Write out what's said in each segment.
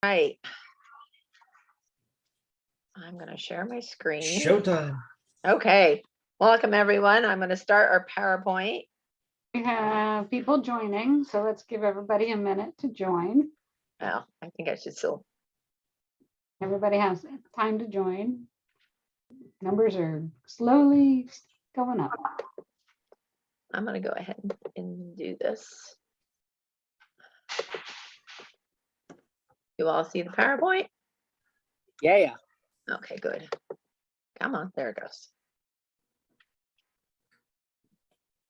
Right. I'm going to share my screen. Showtime. Okay. Welcome, everyone. I'm going to start our PowerPoint. We have people joining, so let's give everybody a minute to join. Well, I think I should still. Everybody has time to join. Numbers are slowly going up. I'm going to go ahead and do this. You all see the PowerPoint? Yeah. Okay, good. Come on, there it goes.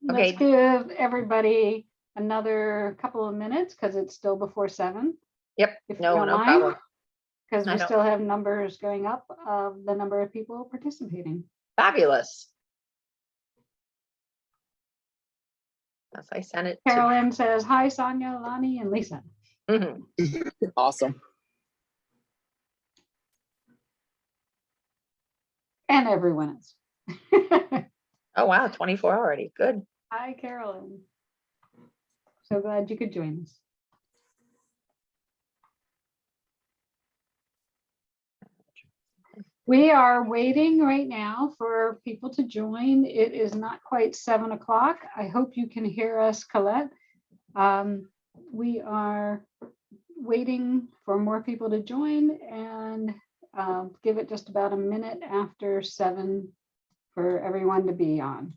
Let's Okay. give everybody another couple of minutes because it's still before 7. Yep. If you No, don't no mind, problem. because I we don't- still have numbers going up of the number of people participating. Fabulous. As I sent it to. Carolyn says, hi, Sonia, Lonnie, and Lisa. Mhm. Awesome. And everyone else. Oh, wow. 24 already. Good. Hi, Carolyn. So glad you could join us. We are waiting right now for people to join. It is not quite 7 o'clock. I hope you can hear us, Colette. We are waiting for more people to join and give it just about a minute after 7 for everyone to be on.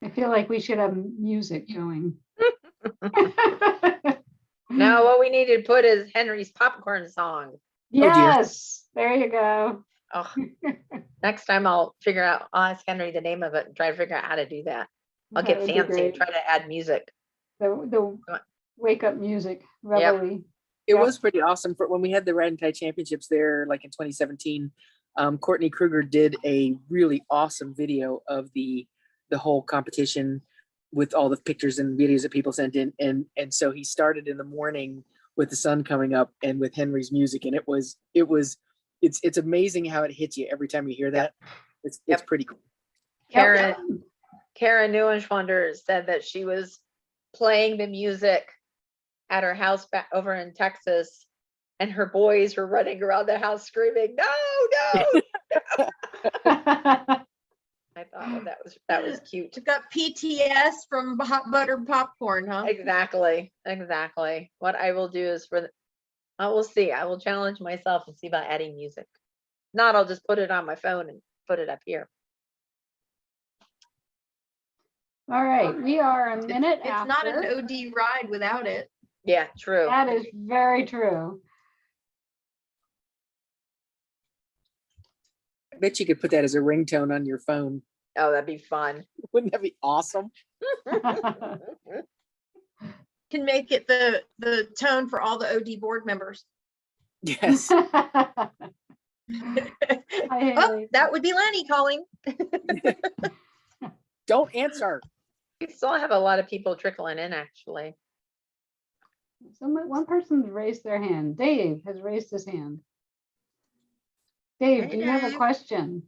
I feel like we should have music going. Now, what we need to put is Henry's popcorn song. Yes, there you go. Oh, next time I'll ask Henry the name of it and try to figure out how to do that. I'll That get would be fancy and great. try to add music. The wake up music, Yep. reveille. It Yep. was pretty awesome for when we had the Red and Tie Championships there, like in 2017. Courtney Kruger did a really awesome video of the whole competition with all the pictures and videos that people sent in, and so he started in the morning with the sun coming up and with Henry's music, and it's amazing how it hits you every time you hear that. It's pretty cool. Karen Neuenschwander said that she was playing the music at her house back over in Texas, and her boys were running around the house screaming, "No, no!" I thought that was cute. You got PTS from hot buttered popcorn, huh? Exactly. What I will do is I will see. I will challenge myself and see about adding music. Not, I'll just put it on my phone and put it up here. All right, we are a minute It's after. not an OD ride without it. Yeah, true. That is very true. I bet you could put that as a ringtone on your phone. Oh, that'd be fun. Wouldn't that be awesome? Can make it the tone for all the OD board members. Yes. Oh, that would be Lenny calling. Don't answer. We still have a lot of people trickling in, actually. One person's raised their hand. Dave has raised his hand. Dave, Hey, do you have a Dave. question?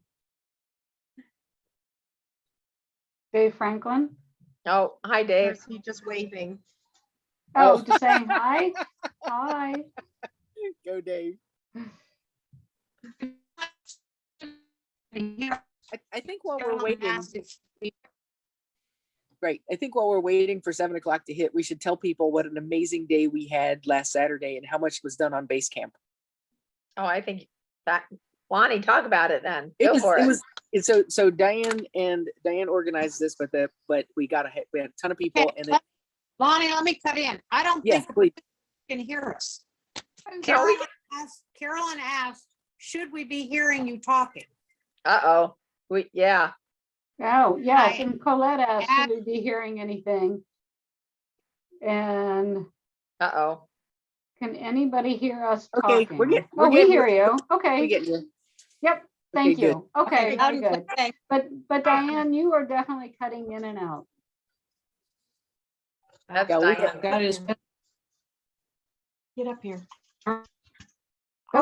Dave Franklin? Oh, hi, Or Dave. is he just waving? Oh, just saying hi? Hi. Go, Dave. I think while we're waiting, right. I think while we're waiting for 7 o'clock to hit, we should tell people what an amazing day we had last Saturday and how much was done on base camp. Oh, I think that Lonnie, talk about it then. Go for it. So Diane organized this, but we had a ton of people, and then Lonnie, let me cut in. I don't yes, think please. you can hear us. No, Carolyn asked, should we be hearing you talking? Uh-oh. Yeah. Oh, yes, Hi. and Colette asked, should we be hearing anything? And Uh-oh. can anybody hear us Okay, talking? we're We getting hear you. you. Okay. We get you. Yep, Thank good. you. Okay, Loud very and good. clear. But Diane, you are definitely cutting in and out. That's Yeah, we Diane. Got his- Get up here. Go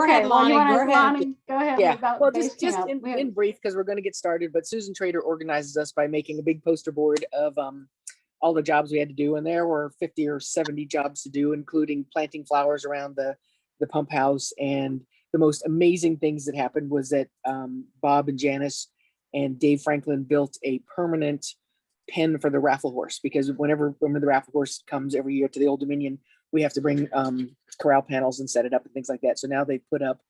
Okay, ahead, well, you Lonnie, want go to, ahead. Lonnie, go ahead Yeah, about well, base just camp. in brief, because we're going to get started, but Susan Trader organizes us by making a big poster board of all the jobs we had to do, and there were 50 or 70 jobs to do, including planting flowers around the pump house. And the most amazing things that happened was that Bob and Janice and Dave Franklin built a permanent pen for the raffle horse, because whenever the raffle horse comes every year to the Old Dominion, we have to bring corral panels and set it up and things like that. So now they put up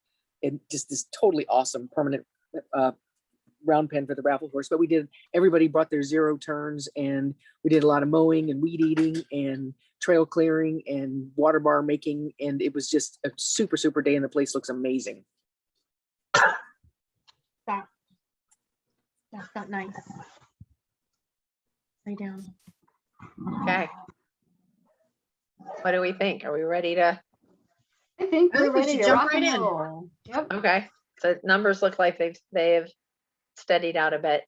in just this totally awesome permanent round pen for the raffle horse. But everybody brought their zero turns, and we did a lot of mowing and weed eating and trail clearing and water bar making. And it was just a super, super day, and the place looks amazing. Stop. That's not nice. Lay down. Okay. What do we think? Are we ready to? I think I we're think we ready should to jump rock right and in. roll. Yep. Okay, so numbers look like they've steadied out a bit.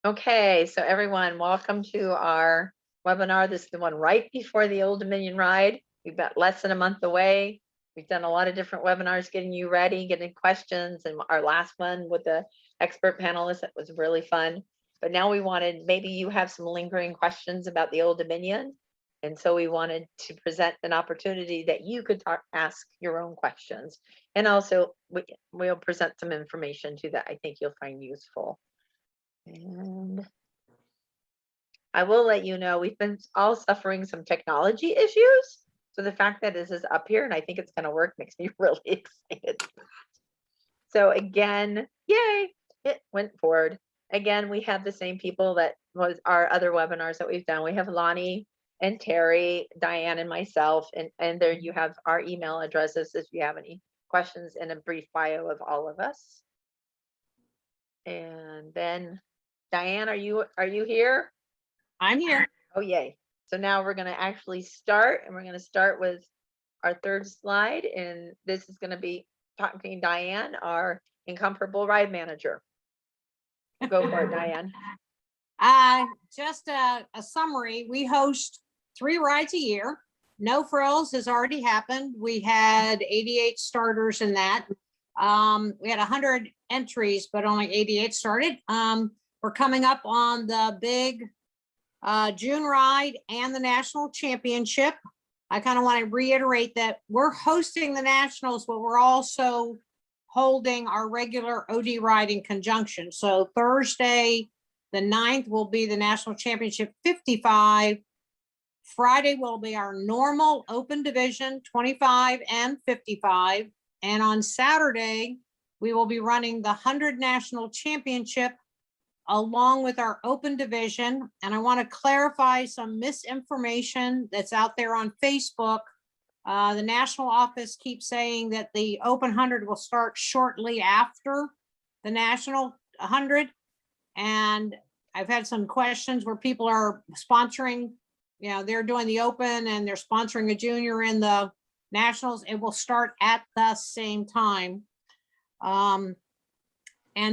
Okay, so everyone, welcome to our webinar. This is the one right before the Old Dominion ride. We've got less than a month away. We've done a lot of different webinars, getting you ready, getting questions, and our last one with the expert panelists, that was really fun. But now we wanted, maybe you have some lingering questions about the Old Dominion. And so we wanted to present an opportunity that you could ask your own questions. And also we'll present some information too that I think you'll find useful. And I will let you know, we've been all suffering some technology issues. So the fact that this is up here and I think it's going to work makes me really excited. So again, yay, it went forward. Again, we have the same people that was our other webinars that we've done. We have Lonnie and Terry, Diane, and myself, and there you have our email addresses if you have any questions, and a brief bio of all of us. And then Diane, are you here? I'm here. Oh, yay. So now we're going to actually start, and we're going to start with our third slide. And this is going to be talking Diane, our incomparable ride manager. Go for it, Diane. Just a summary. We host 3 rides a year. No Frills has already happened. We had 88 starters in that. We had 100 entries, but only 88 started. We're coming up on the big June ride and the national championship. I kind of want to reiterate that we're hosting the nationals, but we're also holding our regular OD ride in conjunction. So Thursday, the 9th will be the national championship 55. Friday will be our normal open division 25 and 55. And on Saturday, we will be running the 100 national championship along with our open division. And I want to clarify some misinformation that's out there on Facebook. The national office keeps saying that the open 100 will start shortly after the national 100. And I've had some questions where people are sponsoring, they're doing the open and they're sponsoring a junior in the nationals. It will start at the same time. And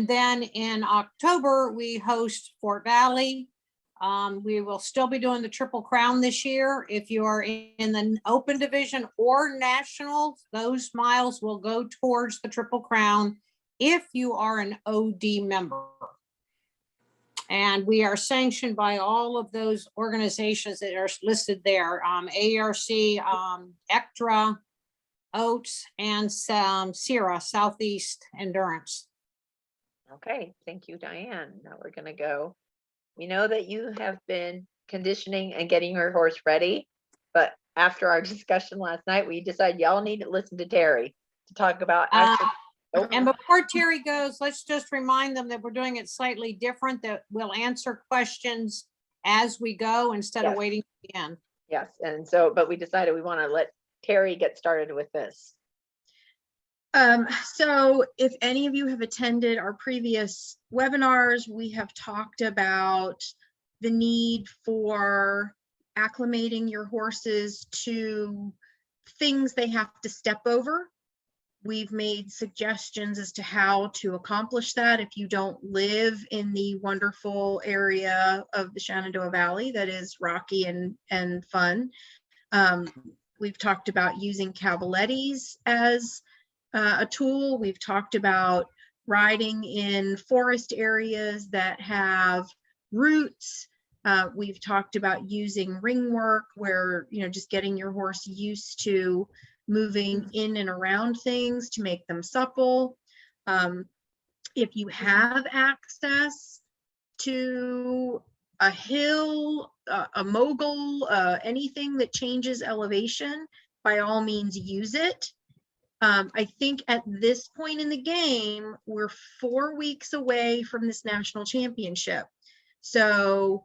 then in October, we host Fort Valley. We will still be doing the Triple Crown this year. If you are in the open division or nationals, those miles will go towards the Triple Crown if you are an OD member. And we are sanctioned by all of those organizations that are listed there, ARC, ECTRA, OATS, and SIRA, Southeast Endurance. Okay, thank you, Diane. Now we're going to go. We know that you have been conditioning and getting your horse ready, but after our discussion last night, we decided y'all need to listen to Terry to talk about actually. And before Terry goes, let's just remind them that we're doing it slightly different, that we'll answer questions as we go instead of Yes. waiting to the end. Yes, and so, but we decided we want to let Terry get started with this. So if any of you have attended our previous webinars, we have talked about the need for acclimating your horses to things they have to step over we've made suggestions as to how to accomplish that if you don't live in the wonderful area of the Shenandoah Valley that is rocky and fun. We've talked about using cavalettis as a tool. We've talked about riding in forest areas that have roots. We've talked about using ring work where, you know, just getting your horse used to moving in and around things to make them supple. If you have access to a hill, a mogul, anything that changes elevation, by all means use it. I think at this point in the game, we're 4 weeks away from this national championship. So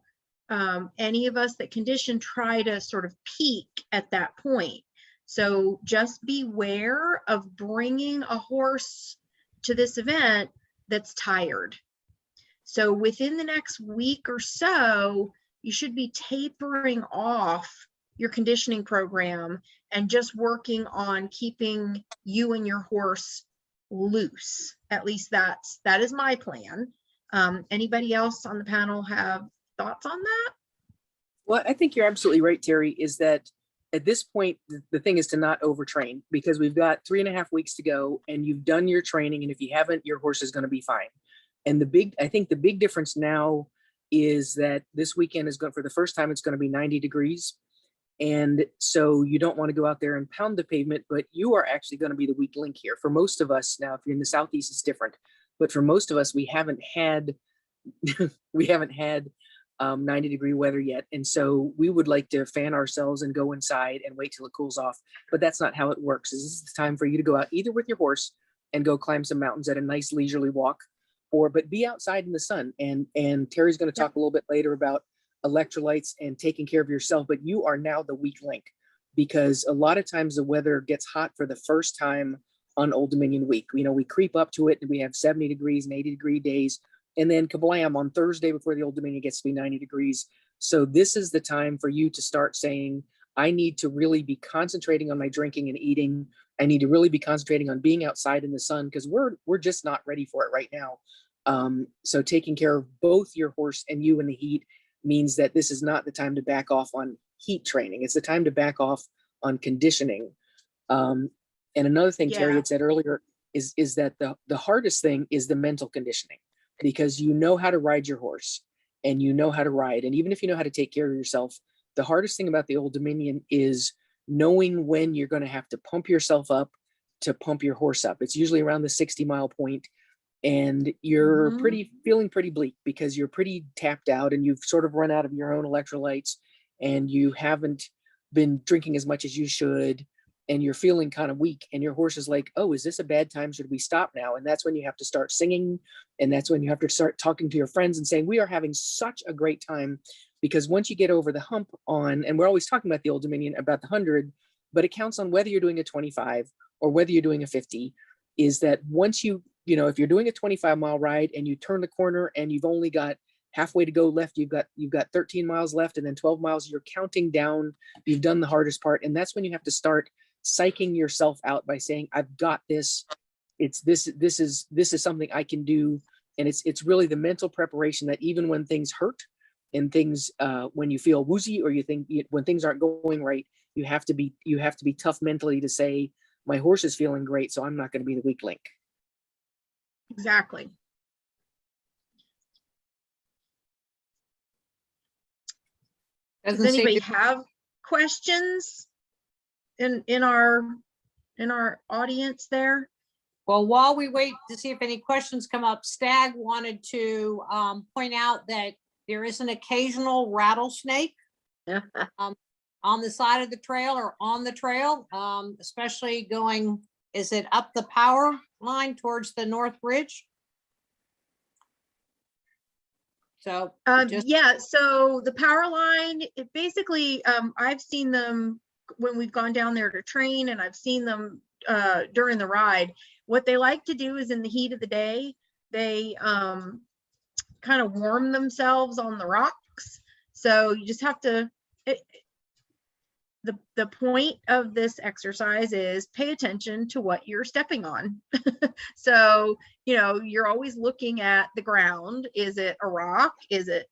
any of us that condition try to sort of peak at that point. So just beware of bringing a horse to this event that's tired. So within the next week or so, you should be tapering off your conditioning program and just working on keeping you and your horse loose. At least that is my plan. Anybody else on the panel have thoughts on that? Well, I think you're absolutely right, Terry, is that at this point, the thing is to not overtrain, because we've got 3.5 weeks to go and you've done your training. And if you haven't, your horse is going to be fine. And I think the big difference now is that this weekend is going, for the first time, it's going to be 90 degrees. And so you don't want to go out there and pound the pavement, but you are actually going to be the weak link here. For most of us now, if you're in the Southeast, it's different. But for most of us, we haven't had 90-degree weather yet. And so we would like to fan ourselves and go inside and wait till it cools off. But that's not how it works. This is the time for you to go out either with your horse and go climb some mountains at a nice leisurely walk, but be outside in the sun. And Terry's going to talk a little bit later about electrolytes and taking care of yourself, but you are now the weak link, because a lot of times the weather gets hot for the first time on Old Dominion week. You know, we creep up to it and we have 70 degrees and 80-degree days. And then kablam, on Thursday before the Old Dominion gets to be 90 degrees. So this is the time for you to start saying, I need to really be concentrating on my drinking and eating. I need to really be concentrating on being outside in the sun, because we're just not ready for it right now. So taking care of both your horse and you in the heat means that this is not the time to back off on heat training. It's the time to back off on conditioning. And another thing Terry had said earlier is that the hardest thing is the mental conditioning, because you know how to ride your horse and you know how to ride. And even if you know how to take care of yourself, the hardest thing about the Old Dominion is knowing when you're going to have to pump yourself up to pump your horse up. It's usually around the 60-mile point, and you're feeling pretty bleak because you're pretty tapped out and you've sort of run out of your own electrolytes and you haven't been drinking as much as you should, and you're feeling kind of weak, and your horse is like, oh, is this a bad time? Should we stop now? And that's when you have to start singing. And that's when you have to start talking to your friends and saying, we are having such a great time. Because once you get over the hump on, and we're always talking about the Old Dominion, about the 100, but it counts on whether you're doing a 25 or whether you're doing a 50, is that once you know, if you're doing a 25-mile ride and you turn the corner and you've only got halfway to go left, you've got 13 miles left and then 12 miles, you're counting down, you've done the hardest part. And that's when you have to start psyching yourself out by saying, I've got this. This is something I can do. And it's really the mental preparation that even when things hurt and things, when you feel woozy or you think when things aren't going right, you have to be tough mentally to say, my horse is feeling great, so I'm not going to be the weak link. Exactly. Does anybody have questions in our audience there? Well, while we wait to see if any questions come up, Stag wanted to point out that there is an occasional rattlesnake on the side of the trail or on the trail, especially going, is it up the power line towards the North Ridge? So yeah, so the power line, it basically, I've seen them when we've gone down there to train, and I've seen them during the ride. What they like to do is in the heat of the day, they kind of warm themselves on the rocks. So you just have to, the point of this exercise is pay attention to what you're stepping on. So, you know, you're always looking at the ground. Is it a rock? Is it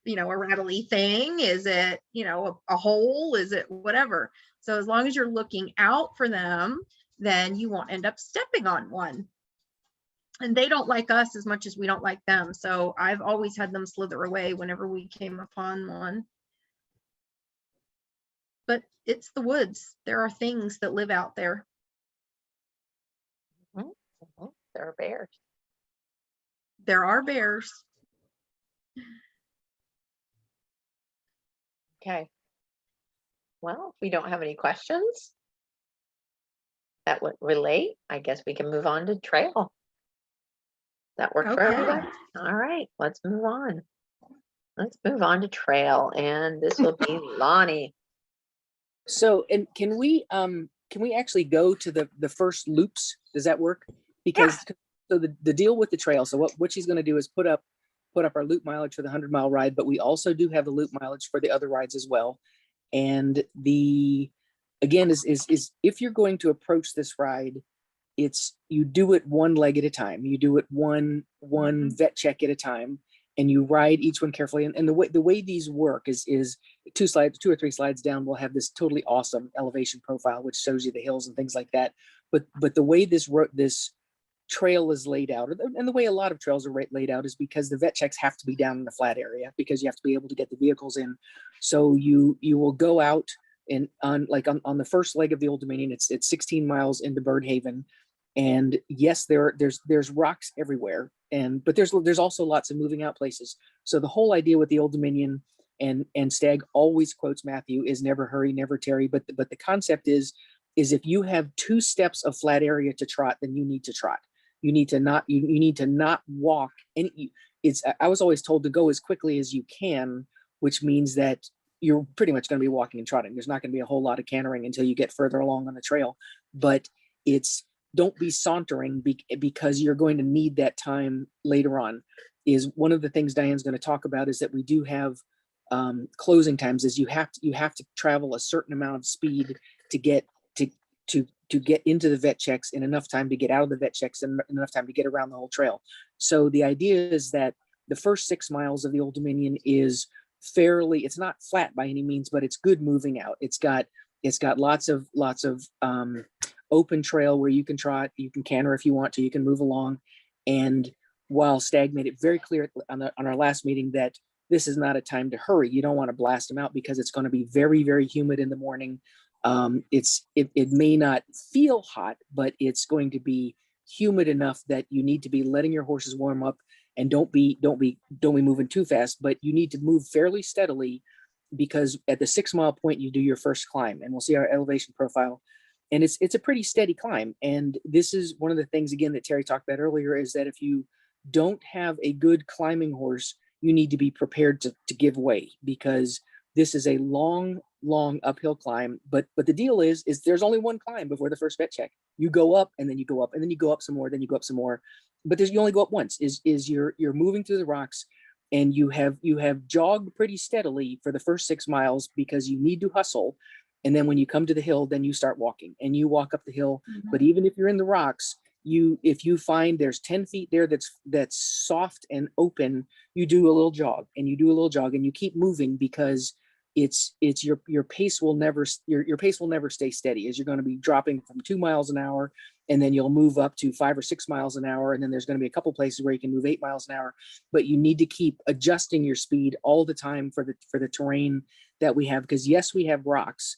you know, a rattly thing? Is it, you know, a hole? Is it whatever? So as long as you're looking out for them, then you won't end up stepping on one. And they don't like us as much as we don't like them. So I've always had them slither away whenever we came upon one. But it's the woods. There are things that live out there. Mhm. There are bears. There are bears. Okay. Well, if we don't have any questions that would relate, I guess we can move on to trail. That works for Okay. everybody? All right, let's move on. Let's move on to trail, and this will be Lonnie. So, and can we actually go to the first loops? Does that work? Because so the deal with the trail, so what she's going to do is put up our loop mileage for the 100-mile ride, but we also do have the loop mileage for the other rides as well. And the again is if you're going to approach this ride, it's you do it one leg at a time. You do it one vet check at a time, and you ride each one carefully. And the way these work is 2 or 3 slides down, we'll have this totally awesome elevation profile, which shows you the hills and things like that. But the way this trail is laid out, and the way a lot of trails are laid out, is because the vet checks have to be down in the flat area because you have to be able to get the vehicles in. So you will go out and on the first leg of the Old Dominion, it's 16 miles into Birdhaven. And yes, there's rocks everywhere, but there's also lots of moving out places. So the whole idea with the Old Dominion, and Stagg always quotes Matthew, is never hurry, never tarry. But the concept is if you have 2 steps of flat area to trot, then you need to trot. You need to not walk. And I was always told to go as quickly as you can, which means that you're pretty much going to be walking and trotting. There's not going to be a whole lot of cantering until you get further along on the trail. But don't be sauntering because you're going to need that time later on. Is one of the things Diane's going to talk about, is that we do have closing times. Is you have to travel a certain amount of speed to get to get into the vet checks, and enough time to get out of the vet checks, and enough time to get around the whole trail. So the idea is that the first 6 miles of the Old Dominion is it's not flat by any means, but it's good moving out. It's got lots of open trail where you can trot, you can canter if you want to, you can move along. And while Stagg made it very clear on our last meeting that this is not a time to hurry, you don't want to blast them out because it's going to be very, very humid in the morning. It may not feel hot, but it's going to be humid enough that you need to be letting your horses warm up, and don't be moving too fast, but you need to move fairly steadily, because at the 6 mile point you do your first climb, and we'll see our elevation profile, and it's a pretty steady climb. And this is one of the things, again, that Terry talked about earlier, is that if you don't have a good climbing horse, you need to be prepared to give way, because this is a long uphill climb. But the deal is there's only one climb before the first vet check. You go up, and then you go up, and then you go up some more, then you go up some more. But you only go up once. You're moving through the rocks, and you have jogged pretty steadily for the first 6 miles because you need to hustle. And then when you come to the hill, then you start walking, and you walk up the hill. Mhm. But even if you're in the rocks, if you find there's 10 feet there that's soft and open, you do a little jog, and you keep moving, because your pace will never stay steady, as you're going to be dropping from 2 miles an hour, and then you'll move up to 5 or 6 miles an hour, and then there's going to be a couple places where you can move 8 miles an hour. But you need to keep adjusting your speed all the time for the terrain that we have, because yes, we have rocks,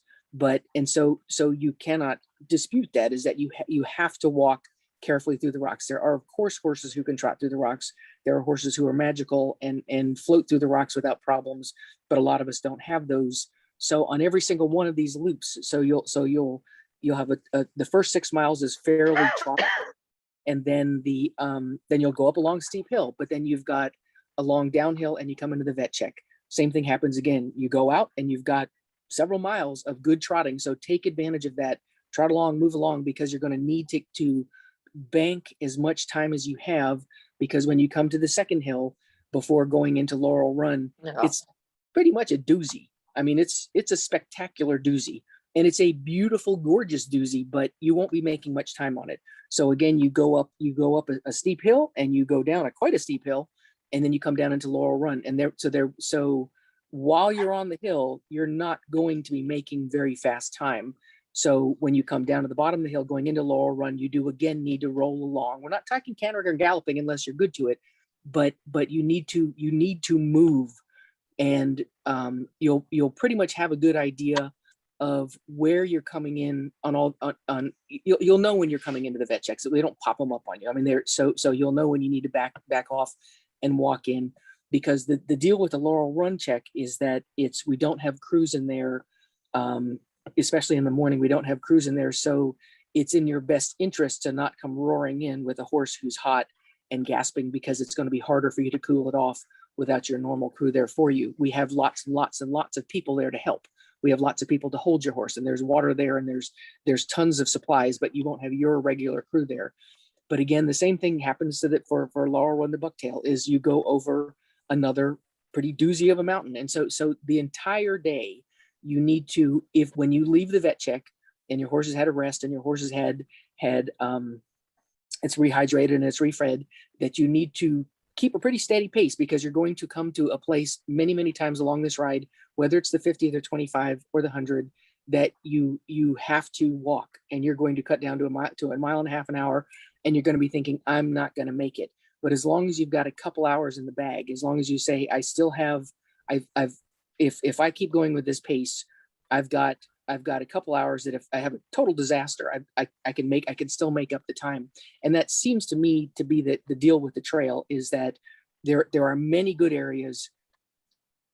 so you cannot dispute that, is that you have to walk carefully through the rocks. There are, of course, horses who can trot through the rocks. There are horses who are magical and float through the rocks without problems, but a lot of us don't have those. So on every single one of these loops, you'll have the first 6 miles is fairly trot, and then then you'll go up a long steep hill, but then you've got a long downhill, and you come into the vet check. Same thing happens again. You go out, and you've got several miles of good trotting. So take advantage of that. Trot along, move along, because you're going to need to bank as much time as you have, because when you come to the second hill before going into Laurel Run, No. it's pretty much a doozy. I mean, it's a spectacular doozy. and it's a beautiful, gorgeous doozy, but you won't be making much time on it. So again, you go up a steep hill, and you go down quite a steep hill, and then you come down into Laurel Run. And so while you're on the hill, you're not going to be making very fast time. So when you come down to the bottom of the hill going into Laurel Run, you do again need to roll along. We're not talking cantering or galloping unless you're good to it, but you need to move, and you'll pretty much have a good idea of where you're coming in you'll know when you're coming into the vet checks. So they don't pop them up on you. I mean, so you'll know when you need to back off and walk in, because the deal with the Laurel Run check is that we don't have crews in there, especially in the morning. We don't have crews in there, so it's in your best interest to not come roaring in with a horse who's hot and gasping, because it's going to be harder for you to cool it off without your normal crew there for you. We have lots and lots and lots of people there to help. We have lots of people to hold your horse, and there's water there, and there's tons of supplies, but you won't have your regular crew there. But again, the same thing happens to that for Laurel Run the Bucktail, is you go over another pretty doozy of a mountain. And so the entire day you need to, when you leave the vet check and your horse has had a rest and your horse has had it's rehydrated and it's refed, that you need to keep a pretty steady pace, because you're going to come to a place many, many times along this ride, whether it's the 50th or 25 or the 100, that you have to walk, and you're going to cut down to a mile and a half an hour, and you're going to be thinking, I'm not going to make it. But as long as you've got a couple hours in the bag, as long as you say, I still have, if I keep going with this pace, I've got a couple hours that if I have a total disaster, I can still make up the time. And that seems to me to be the deal with the trail, is that there are many good areas.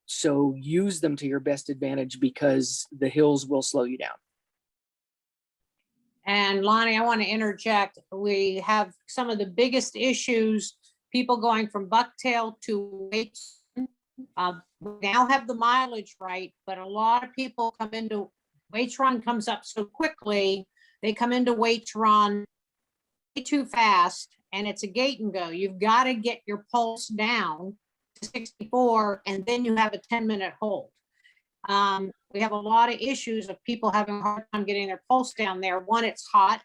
So use them to your best advantage, because the hills will slow you down. And Lonnie, I want to interject. We have some of the biggest issues, people going from Bucktail to Waits. We now have the mileage right, but a lot of people come into Waits Run comes up so quickly. They come into Waits Run way too fast, and it's a gate and go. You've got to get your pulse down to 64, and then you have a 10-minute hold. We have a lot of issues of people having a hard time getting their pulse down there. One, it's hot.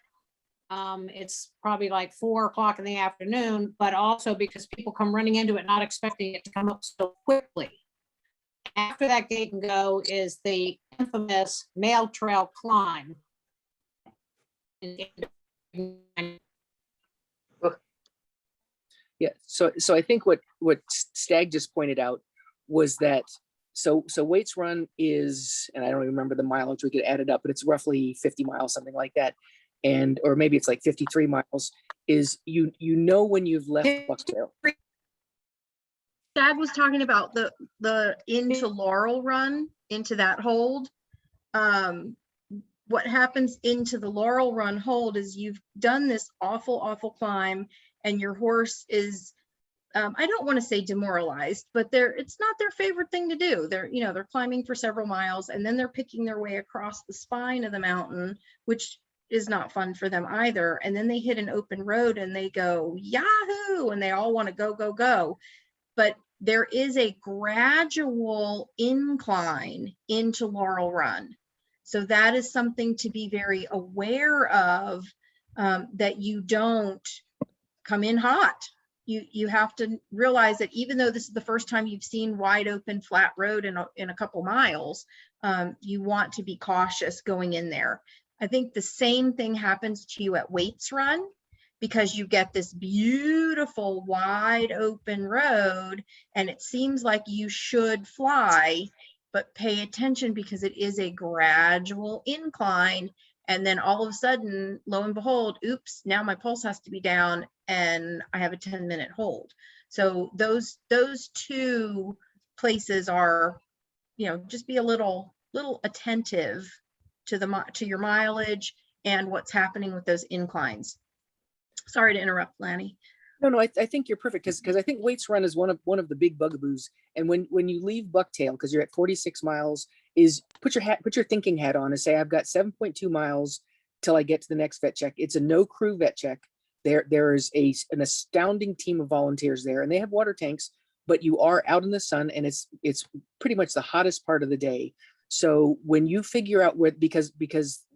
It's probably like 4 o'clock in the afternoon, but also because people come running into it, not expecting it to come up so quickly. After that gate and go is the infamous mail trail climb. Yeah. So I think what Stag just pointed out was that so Waits Run is, and I don't even remember the mileage, we could add it up, but it's roughly 50 miles, something like that. And, or maybe it's like 53 miles, is you know when you've left Bucktail. Dad was talking about the into Laurel Run, into that hold. What happens into the Laurel Run hold is you've done this awful climb, and your horse is, I don't want to say demoralized, but it's not their favorite thing to do. They're climbing for several miles, and then they're picking their way across the spine of the mountain, which is not fun for them either. And then they hit an open road and they go, Yahoo! And they all want to go. But there is a gradual incline into Laurel Run. So that is something to be very aware of, that you don't come in hot. You have to realize that even though this is the first time you've seen wide open flat road in a couple miles, you want to be cautious going in there. I think the same thing happens to you at Waits Run, because you get this beautiful wide open road and it seems like you should fly, but pay attention because it is a gradual incline. And then all of a sudden, lo and behold, oops, now my pulse has to be down and I have a 10-minute hold. So those two places are, just be a little attentive to your mileage and what's happening with those inclines. Sorry to interrupt, Lanny. No, I think you're perfect, because I think Waits Run is one of the big bugaboos. And when you leave Bucktail, because you're at 46 miles, is put your thinking hat on and say, I've got 7.2 miles till I get to the next vet check. It's a no crew vet check. There is an astounding team of volunteers there, and they have water tanks, but you are out in the sun, and it's pretty much the hottest part of the day. So when you figure out where, because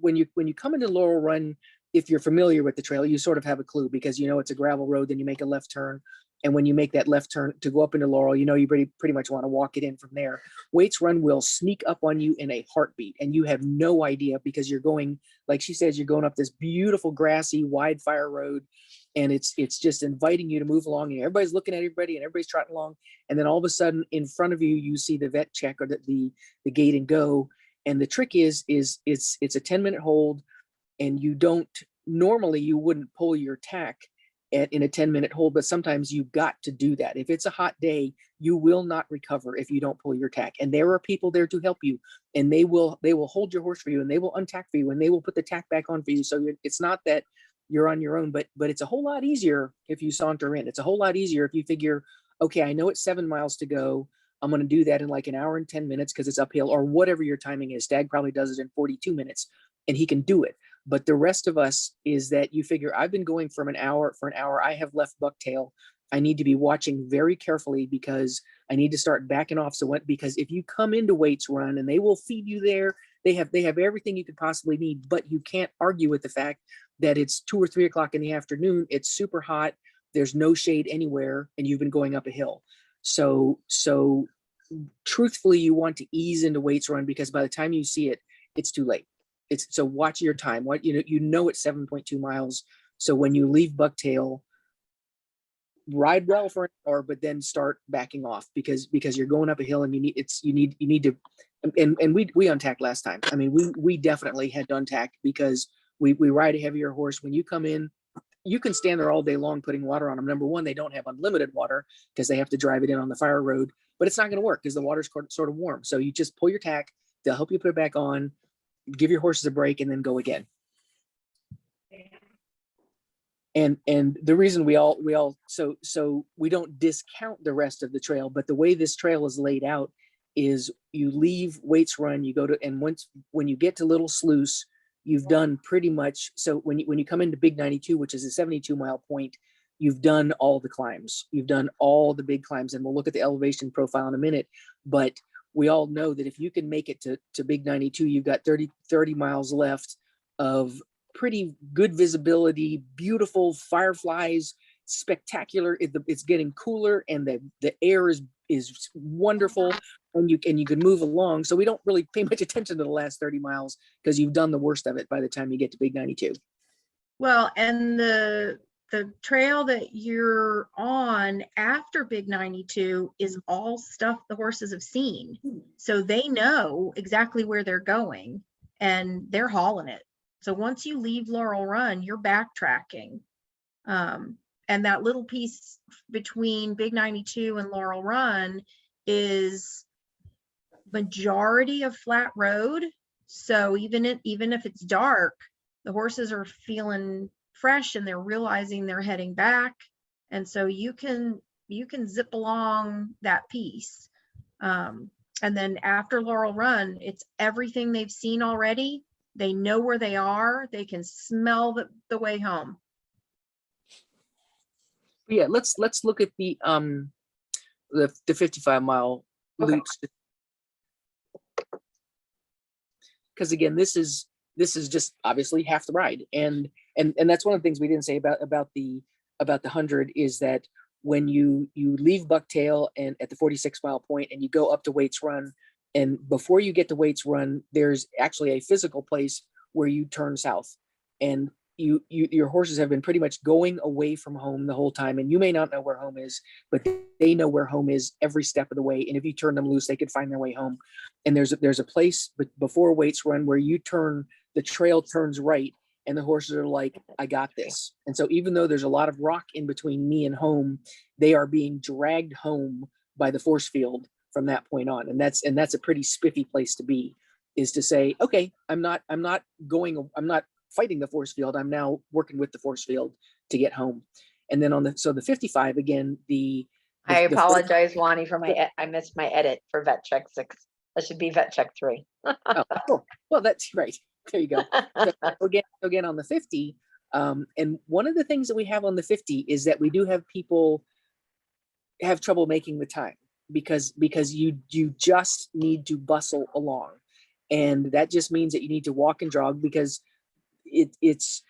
when you come into Laurel Run, if you're familiar with the trail, you sort of have a clue because you know it's a gravel road, then you make a left turn. And when you make that left turn to go up into Laurel, you know you pretty much want to walk it in from there. Waits Run will sneak up on you in a heartbeat, and you have no idea because you're going, like she says, you're going up this beautiful grassy wide fire road, and it's just inviting you to move along, and everybody's looking at everybody, and everybody's trotting along, and then all of a sudden in front of you, you see the vet check or the gate and go, and the trick is it's a 10-minute hold, and you don't normally you wouldn't pull your tack in a 10-minute hold, but sometimes you've got to do that. If it's a hot day, you will not recover if you don't pull your tack. And there are people there to help you, and they will hold your horse for you, and they will untack for you, and they will put the tack back on for you. So it's not that you're on your own, but it's a whole lot easier if you saunter in. It's a whole lot easier if you figure, okay, I know it's 7 miles to go. I'm going to do that in like an hour and 10 minutes because it's uphill, or whatever your timing is. Stag probably does it in 42 minutes, and he can do it. But the rest of us is that you figure I've been going for an hour. I have left bucktail. I need to be watching very carefully because I need to start backing off. Because if you come into Waits Run and they will feed you there, they have everything you could possibly need, but you can't argue with the fact that it's 2 or 3 o'clock in the afternoon. It's super hot. There's no shade anywhere, and you've been going up a hill. So truthfully, you want to ease into Waits Run because by the time you see it, it's too late. So watch your time. You know it's 7.2 miles. So when you leave bucktail, ride well for an hour, but then start backing off because you're going up a hill and you need to. And we untacked last time. I mean, we definitely had to untack because we ride a heavier horse. When you come in, you can stand there all day long putting water on them. Number one, they don't have unlimited water because they have to drive it in on the fire road, but it's not going to work because the water's sort of warm. So you just pull your tack. They'll help you put it back on. Give your horses a break and then go again. And the reason we don't discount the rest of the trail, but the way this trail is laid out is you leave Waits Run, you go to, and when you get to Little Sluice, you've done pretty much. So when you come into Big 92, which is a 72-mile point, you've done all the climbs, you've done all the big climbs, and we'll look at the elevation profile in a minute, but we all know that if you can make it to Big 92, you've got 30 miles left of pretty good visibility, beautiful fireflies, spectacular. It's getting cooler and the air is wonderful, and you can move along. So we don't really pay much attention to the last 30 miles because you've done the worst of it by the time you get to Big 92. Well, and the trail that you're on after Big 92 is all stuff the horses have seen. So they know exactly where they're going and they're hauling it. So once you leave Laurel Run, you're backtracking. And that little piece between Big 92 and Laurel Run is majority of flat road. So even if it's dark, the horses are feeling fresh and they're realizing they're heading back, and so you can zip along that piece, and then after Laurel Run, it's everything they've seen already. They know where they are. They can smell the way home. Yeah, let's look at the 55-mile loops, because again, this is just obviously half the ride, and that's one of the things we didn't say about the 100 is that when you leave Bucktail and at the 46-mile point and you go up to Waits Run, and before you get to Waits Run, there's actually a physical place where you turn south, and your horses have been pretty much going away from home the whole time, and you may not know where home is, but they know where home is every step of the way, and if you turn them loose, they could find their way home. And there's a place before Waits Run where the trail turns right, and the horses are like, I got this. And so even though there's a lot of rock in between me and home, they are being dragged home by the force field from that point on. And that's a pretty spiffy place to be, is to say, okay, I'm not fighting the force field. I'm now working with the force field to get home. And then the 55, again, I apologize, Wani, for I missed my edit for vet check 6. That should be vet check 3. Oh, cool. Well, that's right. There you go. So again, on the 50, and one of the things that we have on the 50 is that we do have people have trouble making the time because you just need to bustle along. And that just means that you need to walk and jog, because it's,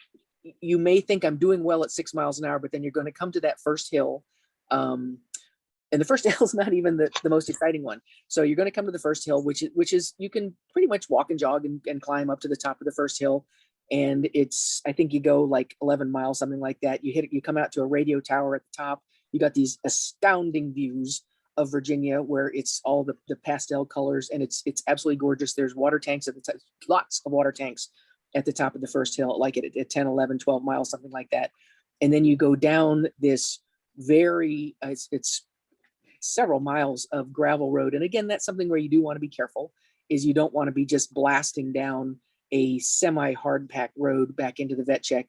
you may think I'm doing well at 6 miles an hour, but then you're going to come to that first hill. And the first hill is not even the most exciting one. So you're going to come to the first hill, which is you can pretty much walk and jog and climb up to the top of the first hill. And it's, I think you go like 11 miles, something like that. You come out to a radio tower at the top. You got these astounding views of Virginia, where it's all the pastel colors, and it's absolutely gorgeous. There's water tanks at the top, lots of water tanks at the top of the first hill, like at 10, 11, 12 miles, something like that. And then you go down this very, it's several miles of gravel road. And again, that's something where you do want to be careful, is you don't want to be just blasting down a semi hard packed road back into the vet check.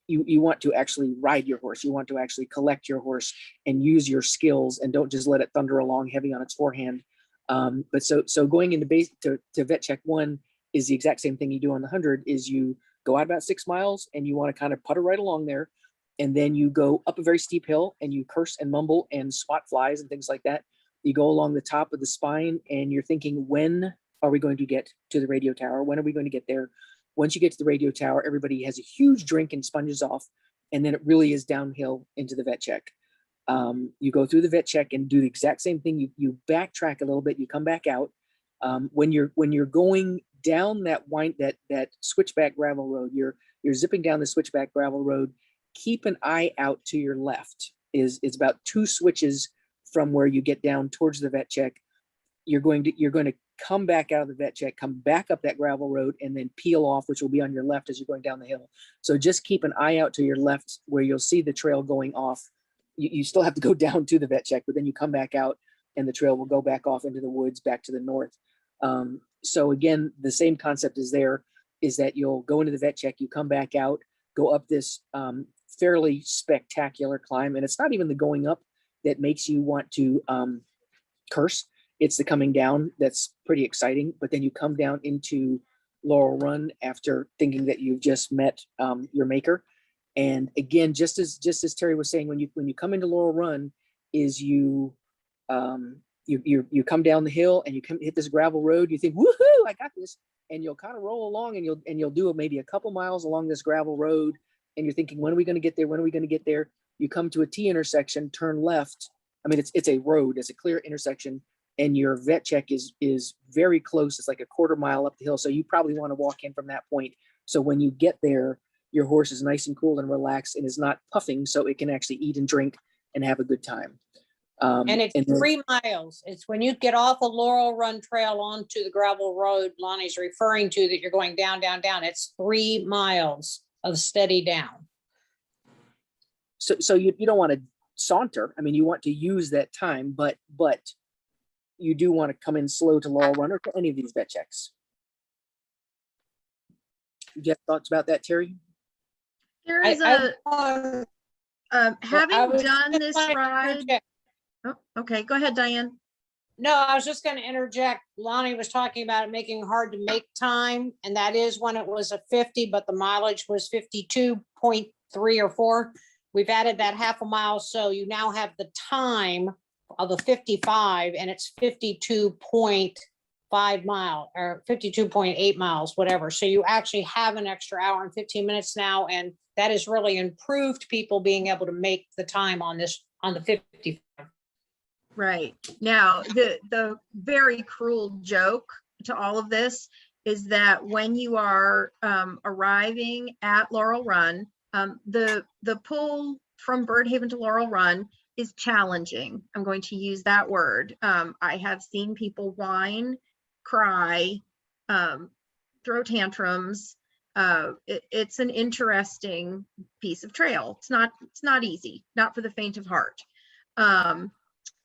You want to actually ride your horse. You want to actually collect your horse and use your skills, and don't just let it thunder along heavy on its forehand. But so going into base to vet check 1 is the exact same thing you do on the 100, is you go out about 6 miles and you want to kind of putter right along there. And then you go up a very steep hill and you curse and mumble and swat flies and things like that. You go along the top of the spine and you're thinking, when are we going to get to the radio tower? When are we going to get there? Once you get to the radio tower, everybody has a huge drink and sponges off. And then it really is downhill into the vet check. You go through the vet check and do the exact same thing. You backtrack a little bit, you come back out. When you're going down that switchback gravel road, you're zipping down the switchback gravel road. Keep an eye out to your left. Is about 2 switches from where you get down towards the vet check. You're going to come back out of the vet check, come back up that gravel road, and then peel off, which will be on your left as you're going down the hill. So just keep an eye out to your left, where you'll see the trail going off. You still have to go down to the vet check, but then you come back out and the trail will go back off into the woods back to the north. So again, the same concept is there, is that you'll go into the vet check, you come back out, go up this fairly spectacular climb. And it's not even the going up that makes you want to curse. It's the coming down that's pretty exciting. But then you come down into Laurel Run after thinking that you've just met your maker. And again, just as Terry was saying, when you come into Laurel Run, is you come down the hill and you hit this gravel road. You think, woohoo, I got this, and you'll kind of roll along and you'll do maybe a couple miles along this gravel road, and you're thinking, when are we going to get there? When are we going to get there? You come to a T intersection, turn left. I mean, it's a road, it's a clear intersection, and your vet check is very close. It's like a quarter mile up the hill, so you probably want to walk in from that point. So when you get there, your horse is nice and cool and relaxed and is not puffing, so it can actually eat and drink and have a good time. And it's 3 miles. It's when you get off a Laurel Run Trail onto the gravel road Lonnie's referring to, that you're going down, down, down. It's 3 miles of steady down. So you don't want to saunter. I mean, you want to use that time, but you do want to come in slow to Laurel Run or to any of these vet checks. Do you have thoughts about that, Terry? There is having done this ride. Oh, okay, go ahead, Diane. No, I was just going to interject. Lonnie was talking about it making hard to make time, and that is when it was a 50, but the mileage was 52.3 or 4. We've added that half a mile, so you now have the time of a 55, and it's 52.5 mile or 52.8 miles, whatever. So you actually have an extra hour and 15 minutes now, and that has really improved people being able to make the time on the 55. Right. Now, the very cruel joke to all of this is that when you are arriving at Laurel Run, the pull from Birdhaven to Laurel Run is challenging. I'm going to use that word. I have seen people whine, cry, throw tantrums. It's an interesting piece of trail. It's not easy, not for the faint of heart.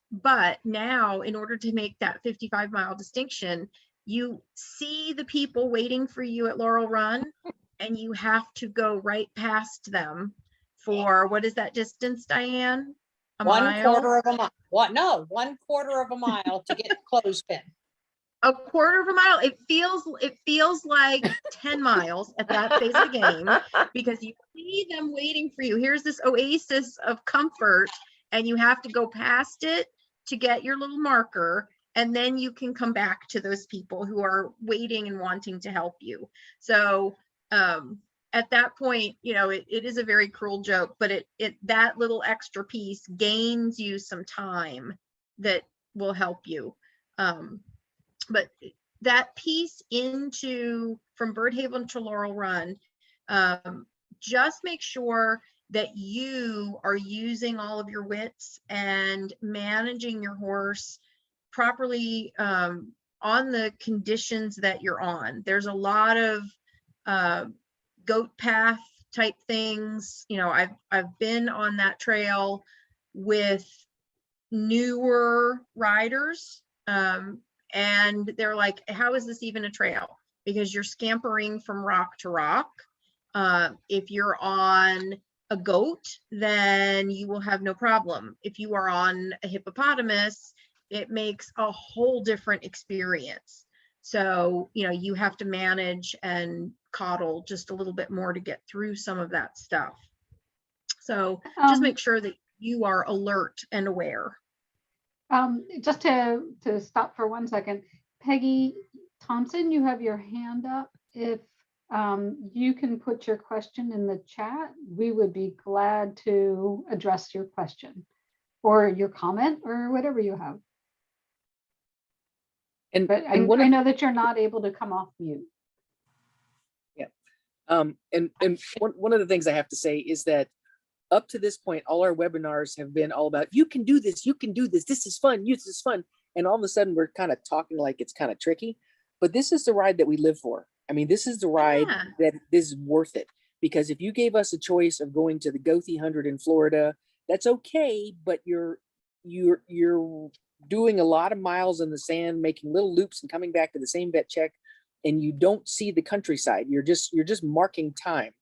But now, in order to make that 55-mile distinction, you see the people waiting for you at Laurel Run, and you have to go right past them for, what is that distance, Diane? A mile? 1/4 of a mile. What? No, 1/4 of a mile to get clothespin. A quarter of a mile. It feels like 10 miles at that phase of the game, because you see them waiting for you. Here's this oasis of comfort, and you have to go past it to get your little marker, and then you can come back to those people who are waiting and wanting to help you. So at that point, you know, it is a very cruel joke, but that little extra piece gains you some time that will help you. But that piece from Birdhaven to Laurel Run, just make sure that you are using all of your wits and managing your horse properly on the conditions that you're on. There's a lot of goat path type things. You know, I've been on that trail with newer riders, and they're like, how is this even a trail? Because you're scampering from rock to rock. If you're on a goat, then you will have no problem. If you are on a hippopotamus, it makes a whole different experience. So, you know, you have to manage and coddle just a little bit more to get through some of that stuff. So just make sure that you are alert and aware. Just to stop for 1 second, Peggy Thompson, you have your hand up. If you can put your question in the chat, we would be glad to address your question or your comment or whatever you have. But I know that you're not able to come off mute. Yeah. And one of the things I have to say is that up to this point, all our webinars have been all about, you can do this, this is fun, this is fun. And all of a sudden we're kind of talking like it's kind of tricky, but this is the ride that we live for. I mean, this is the ride that is worth it, because if you gave us a choice of going to the Goethe 100 in Florida, that's okay, but you're doing a lot of miles in the sand, making little loops and coming back to the same vet check, and you don't see the countryside. You're just marking time.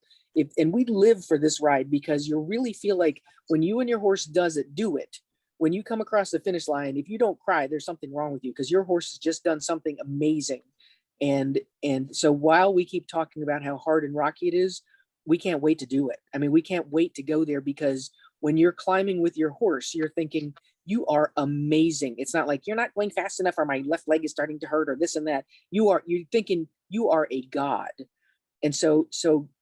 And we live for this ride, because you really feel like when you and your horse do it, when you come across the finish line, if you don't cry, there's something wrong with you, because your horse has just done something amazing. And so while we keep talking about how hard and rocky it is, we can't wait to do it. I mean, we can't wait to go there, because when you're climbing with your horse, you're thinking, you are amazing. It's not like you're not going fast enough, or my left leg is starting to hurt, or this and that. You're thinking you are a god. And so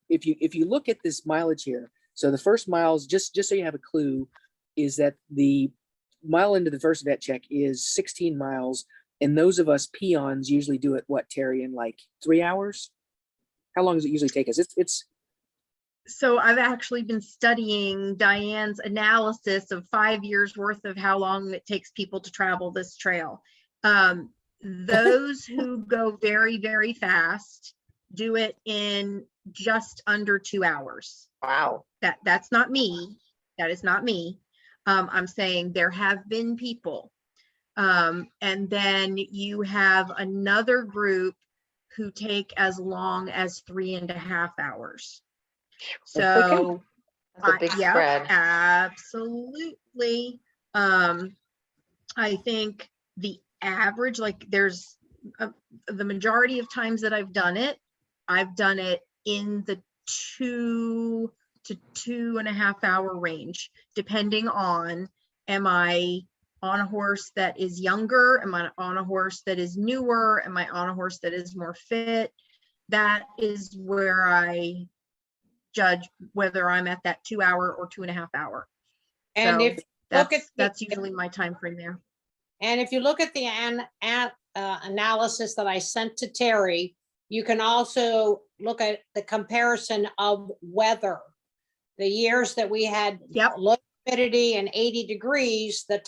if you look at this mileage here, so the first miles, just so you have a clue, is that the mile into the first vet check is 16 miles. And those of us peons usually do it, what, Terry, in like 3 hours? How long does it usually take us? It's So I've actually been studying Diane's analysis of 5 years worth of how long it takes people to travel this trail. Those who go very, very fast do it in just under 2 hours. Wow. That's not me. That is not me. I'm saying there have been people. And then you have another group who take as long as 3.5 hours. So That's a big yeah, spread. absolutely. I think the average, like there's the majority of times that I've done it in the 2 to 2.5 hour range, depending on, am I on a horse that is younger? Am I on a horse that is newer? Am I on a horse that is more fit? That is where I judge whether I'm at that 2 hour or 2.5 hour. And So if you look at that's usually my time frame there. And if you look at the analysis that I sent to Terry, you can also look at the comparison of weather. The years that we had low humidity and 80 degrees, the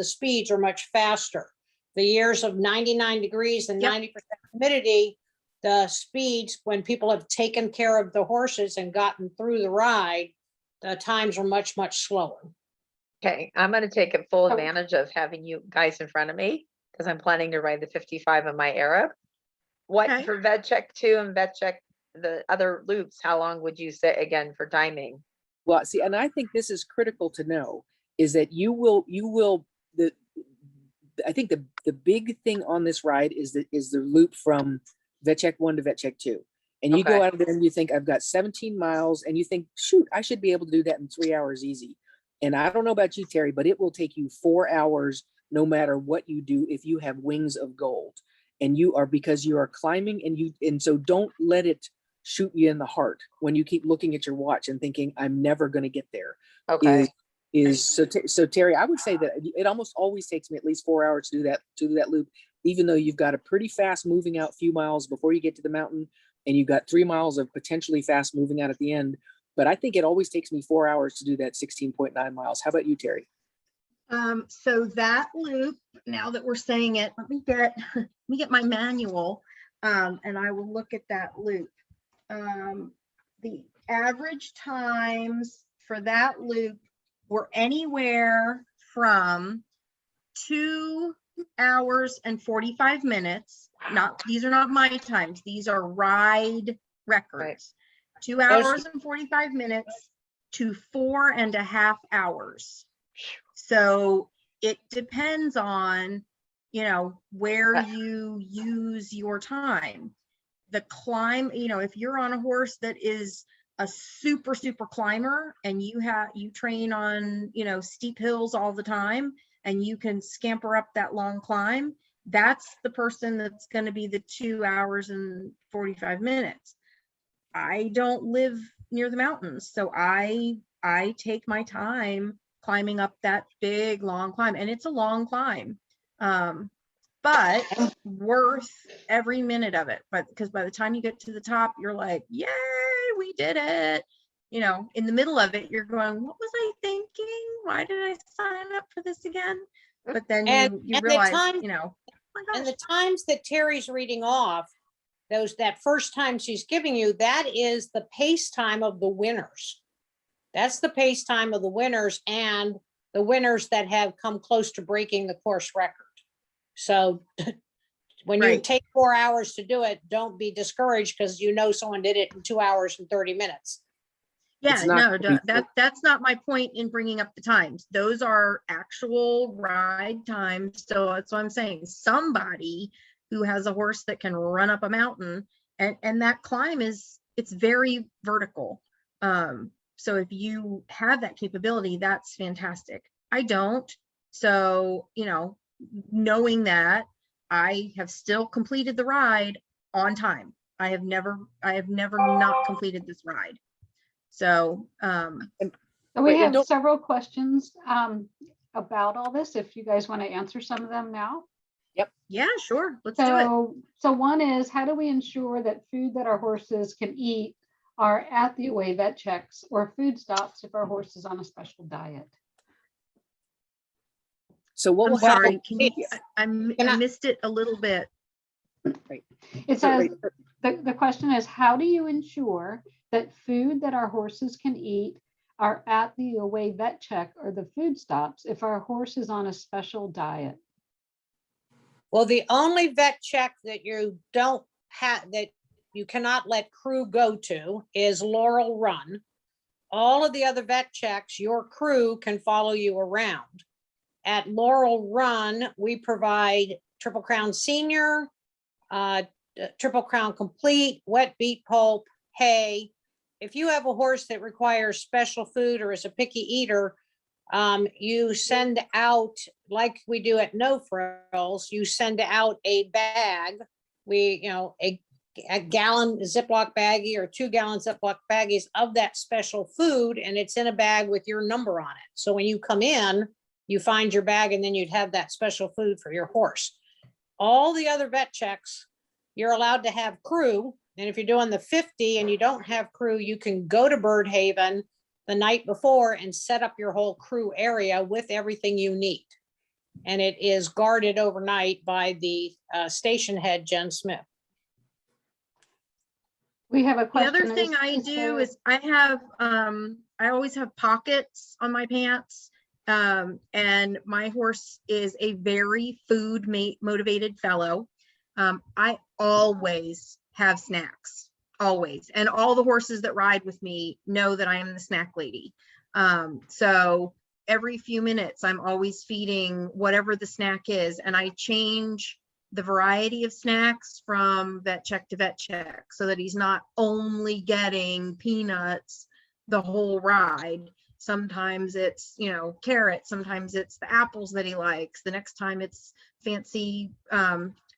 speeds are much faster. The years of 99 degrees and 90% humidity, the speeds, when people have taken care of the horses and gotten through the ride, the times are much, much slower. Okay, I'm going to take full advantage of having you guys in front of me, because I'm planning to ride the 55 in my Arab. What for vet check 2 and vet check the other loops, how long would you say again for timing? Well, see, and I think this is critical to know, is that I think the big thing on this ride is the loop from vet check 1 to vet check 2. And you go out of there and you think, I've got 17 miles, and you think, shoot, I should be able to do that in 3 hours easy. And I don't know about you, Terry, but it will take you 4 hours no matter what you do if you have wings of gold. And you are, because you are climbing, and so don't let it shoot you in the heart when you keep looking at your watch and thinking, I'm never going to get there. Okay. So Terry, I would say that it almost always takes me at least 4 hours to do that loop, even though you've got a pretty fast moving out few miles before you get to the mountain, and you've got 3 miles of potentially fast moving out at the end. But I think it always takes me 4 hours to do that 16.9 miles. How about you, Terry? So that loop, now that we're saying it, let me get my manual, and I will look at that loop. The average times for that loop were anywhere from 2 hours and 45 minutes. These are not my times. These are ride records. 2 hours and 45 minutes to 4.5 hours. So it depends on, where you use your time. The climb, if you're on a horse that is a super climber and you train on, steep hills all the time, and you can scamper up that long climb, that's the person that's going to be the 2 hours and 45 minutes. I don't live near the mountains, so I take my time climbing up that big long climb, and it's a long climb, but worth every minute of it. But because by the time you get to the top, you're like, yay, we did it. In the middle of it, you're going, what was I thinking? Why did I sign up for this again? But then you realize, oh my And gosh. the times that Terry's reading off, that first time she's giving you, that is the pace time of the winners. That's the pace time of the winners, and the winners that have come close to breaking the course record. So when you Right. take 4 hours to do it, don't be discouraged because someone did it in 2 hours and 30 minutes. Yeah, It's not gonna be- that's not my point in bringing up the times. Those are actual ride times. So that's what I'm saying. Somebody who has a horse that can run up a mountain, and that climb it's very vertical. So if you have that capability, that's fantastic. I don't. So, knowing that, I have still completed the ride on time. I have never not completed this ride. So, So we Wait, and have don't- several questions about all this, if you guys want to answer some of them now. yeah, sure. Let's do it. So one is, how do we ensure that food that our horses can eat are at the away vet checks or food stops if our horse is on a special diet? So what I'm will sorry. happen? Can you, I missed it a little bit. It says, the question is, how do you ensure that food that our horses can eat are at the away vet check or the food stops if our horse is on a special diet? Well, the only vet check that you don't have, that you cannot let crew go to, is Laurel Run. All of the other vet checks, your crew can follow you around. At Laurel Run, we provide Triple Crown Senior, Triple Crown Complete, wet beet pulp, hay. If you have a horse that requires special food or is a picky eater, you send out, like we do at No Frills, you send out a bag. A gallon Ziploc baggie or 2 gallon Ziploc baggies of that special food, and it's in a bag with your number on it. So when you come in, you find your bag, and then you'd have that special food for your horse. All the other vet checks, you're allowed to have crew. And if you're doing the 50 and you don't have crew, you can go to Bird Haven the night before and set up your whole crew area with everything you need. And it is guarded overnight by the station head, Jen Smith. We have a The question. other thing I do is I always have pockets on my pants. And my horse is a very food motivated fellow. I always have snacks, always. And all the horses that ride with me know that I am the snack lady. So every few minutes, I'm always feeding whatever the snack is. And I change the variety of snacks from vet check to vet check so that he's not only getting peanuts the whole ride. Sometimes it's, you know, carrots. Sometimes it's the apples that he likes. The next time it's fancy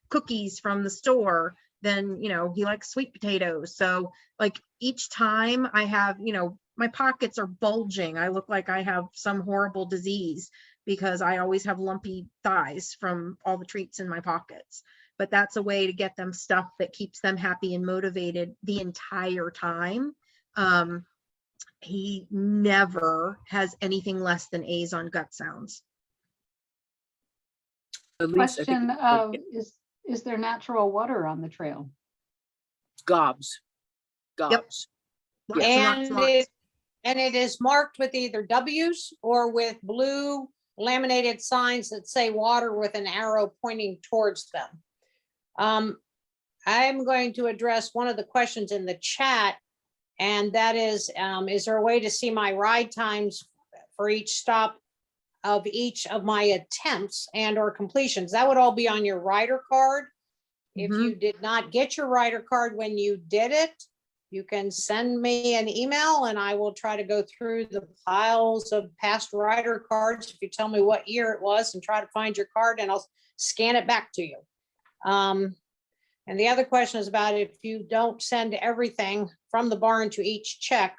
cookies from the store. Then, you know, he likes sweet potatoes. So like each time I have, you know, my pockets are bulging. I look like I have some horrible disease because I always have lumpy thighs from all the treats in my pockets. But that's a way to get them stuff that keeps them happy and motivated the entire time. He never has anything less than A's on gut sounds. At least I think Question of, is there natural water on the trail? gobs. Gobs. Lots and lots and lots. And it is marked with either W's or with blue laminated signs that say water with an arrow pointing towards them. I'm going to address one of the questions in the chat, and that is there a way to see my ride times for each stop of each of my attempts and or completions? That would all be on your rider card. If Mhm. you did not get your rider card when you did it, you can send me an email and I will try to go through the piles of past rider cards. If you tell me what year it was and try to find your card, and I'll scan it back to you. And the other question is about if you don't send everything from the barn to each check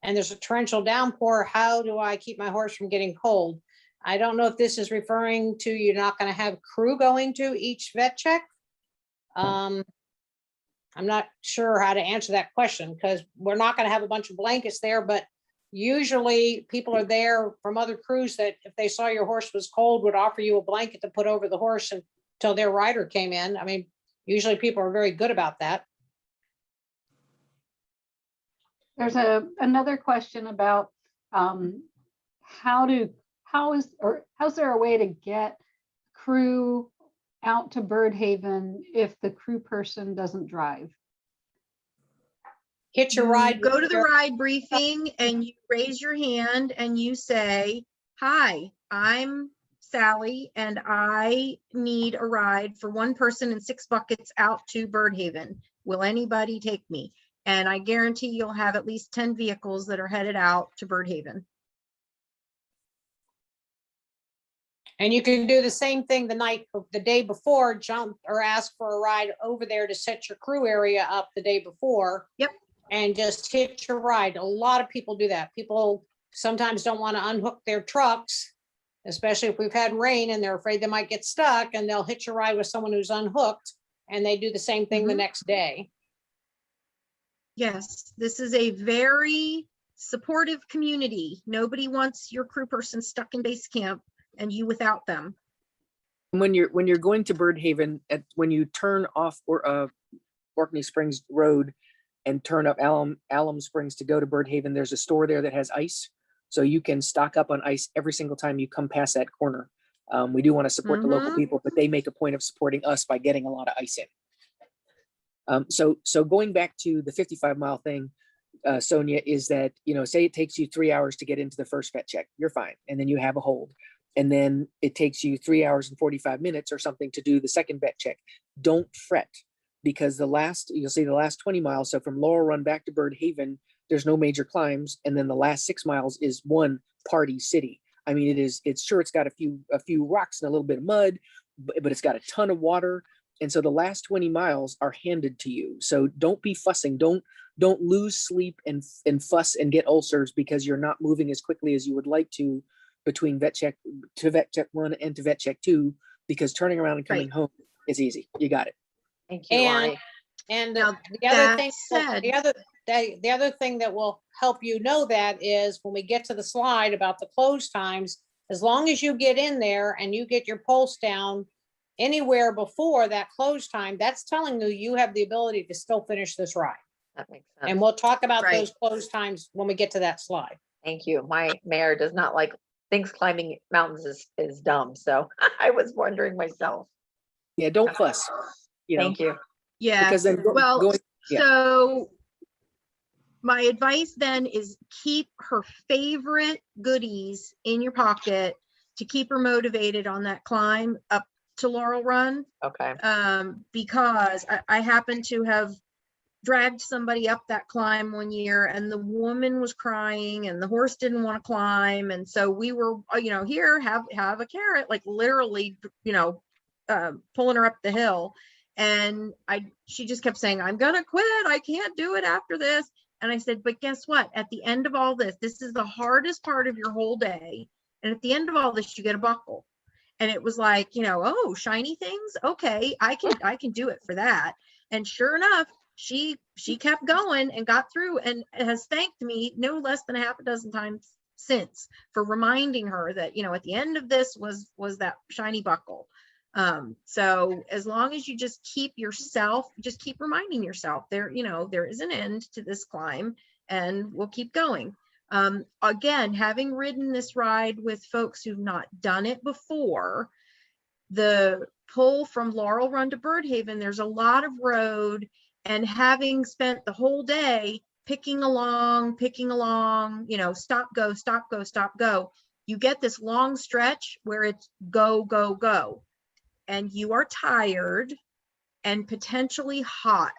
and there's a torrential downpour, how do I keep my horse from getting cold? I don't know if this is referring to you're not going to have crew going to each vet check. I'm not sure how to answer that question because we're not going to have a bunch of blankets there, but usually people are there from other crews that if they saw your horse was cold would offer you a blanket to put over the horse until their rider came in. I mean, usually people are very good about that. There's another question about how's there a way to get crew out to Birdhaven if the crew person doesn't drive? Hit your You ride. go with to the your- ride briefing and you raise your hand and you say, "Hi, I'm Sally and I need a ride for one person and 6 buckets out to Birdhaven. Will anybody take me?" And I guarantee you'll have at least 10 vehicles that are headed out to Birdhaven. And you can do the same thing the day before, jump or ask for a ride over there to set your crew area up the day before. Yep. And just hit your ride. A lot of people do that. People sometimes don't want to unhook their trucks, especially if we've had rain and they're afraid they might get stuck, and they'll hitch a ride with someone who's unhooked, and they do the same thing the Mhm. next day. Yes, this is a very supportive community. Nobody wants your crew person stuck in base camp and you without them. When you're going to Birdhaven, when you turn off Orkney Springs Road and turn up Alum Springs to go to Birdhaven, there's a store there that has ice, so you can stock up on ice every single time you come past that corner. We do want to support the local Mhm. people, but they make a point of supporting us by getting a lot of ice in. So going back to the 55-mile thing, Sonia, is that, you know, say it takes you 3 hours to get into the first vet check, you're fine, and then you have a hold. And then it takes you 3 hours and 45 minutes or something to do the second vet check. Don't fret, because you'll see the last 20 miles. So from Laurel Run back to Birdhaven, there's no major climbs. And then the last 6 miles is one party city. I mean, it's got a few rocks and a little bit of mud, but it's got a ton of water. And so the last 20 miles are handed to you. So don't be fussing. Don't lose sleep and fuss and get ulcers because you're not moving as quickly as you would like to between vet check 1 and to vet check 2, because turning around and coming home is easy. You got it. Thank you, And Lonnie. And Now, the other that thing, said- the other thing that will help you know that is when we get to the slide about the close times, as long as you get in there and you get your pulse down anywhere before that close time, that's telling you have the ability to still finish this ride. That makes And sense. we'll talk about Right. those close times when we get to that slide. Thank you. My mare does not thinks climbing mountains is dumb. So I was wondering myself. Yeah, don't fuss. Thank you. Yeah, Because then well, yeah. so my advice then is keep her favorite goodies in your pocket to keep her motivated on that climb up to Laurel Run. Okay. Because I happen to have dragged somebody up that climb one year, and the woman was crying and the horse didn't want to climb. And so we were, here, have a carrot, like literally, pulling her up the hill. And she just kept saying, I'm going to quit. I can't do it after this. And I said, but guess what? At the end of all this is the hardest part of your whole day. And at the end of all this, you get a buckle. And it was like, oh, shiny things. Okay, I can do it for that. And sure enough, she kept going and got through, and has thanked me no less than a half a dozen times since for reminding her that, at the end of this was that shiny buckle. So as long as you just keep reminding yourself there is an end to this climb, and we'll keep going. Again, having ridden this ride with folks who've not done it before, the pull from Laurel Run to Birdhaven, there's a lot of road, and having spent the whole day picking along, stop, go, stop, go, stop, go, you get this long stretch where it's go, go, go. And you are tired and potentially hot.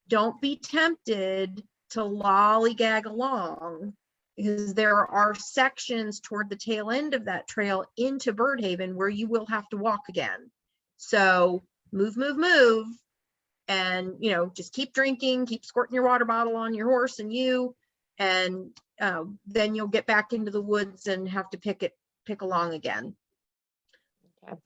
Don't be tempted to lollygag along, because there are sections toward the tail end of that trail into Birdhaven where you will have to walk again. So move, and just keep drinking, keep squirting your water bottle on your horse and then you'll get back into the woods and have to pick along again. Okay.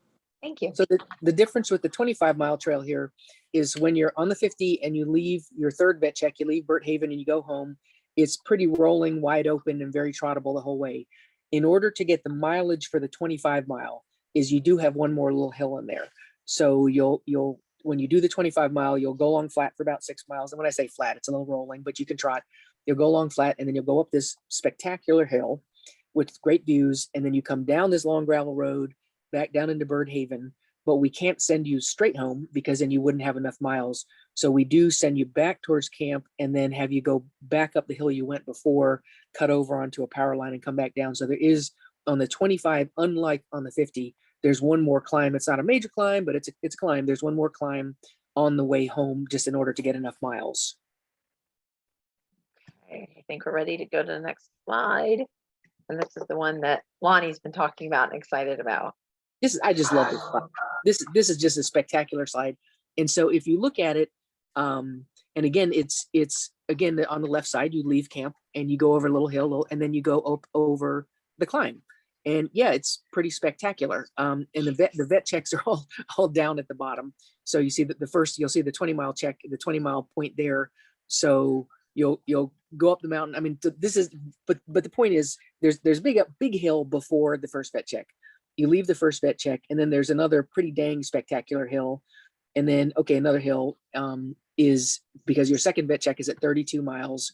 Thank you. So the difference with the 25-mile trail here is when you're on the 50 and you leave your third vet check, you leave Birdhaven and you go home, it's pretty rolling, wide open, and very trottable the whole way. In order to get the mileage for the 25-mile is you do have one more little hill in there. So you'll when you do the 25-mile, you'll go along flat for about 6 miles. And when I say flat, it's a little rolling, but you can trot. You'll go along flat, and then you'll go up this spectacular hill with great views. And then you come down this long gravel road back down into Birdhaven, but we can't send you straight home because then you wouldn't have enough miles. So we do send you back towards camp and then have you go back up the hill you went before, cut over onto a power line and come back down. So there is on the 25, unlike on the 50, there's one more climb. It's not a major climb, but it's a climb. There's one more climb on the way home just in order to get enough miles. Okay, I think we're ready to go to the next slide. And this is the one that Lonnie's been talking about and excited about. I just love this slide. This is just a spectacular slide. And so if you look at it, and again, it's again on the left side, you leave camp and you go over a little hill and then you go up over the climb. And yeah, it's pretty spectacular. And the vet checks are all down at the bottom. So you see that you'll see the 20-mile check, the 20-mile point there. So you'll go up the mountain. I mean, but the point is there's big hill before the first vet check. You leave the first vet check, and then there's another pretty dang spectacular hill. And then, okay, another hill is because your second vet check is at 32 miles.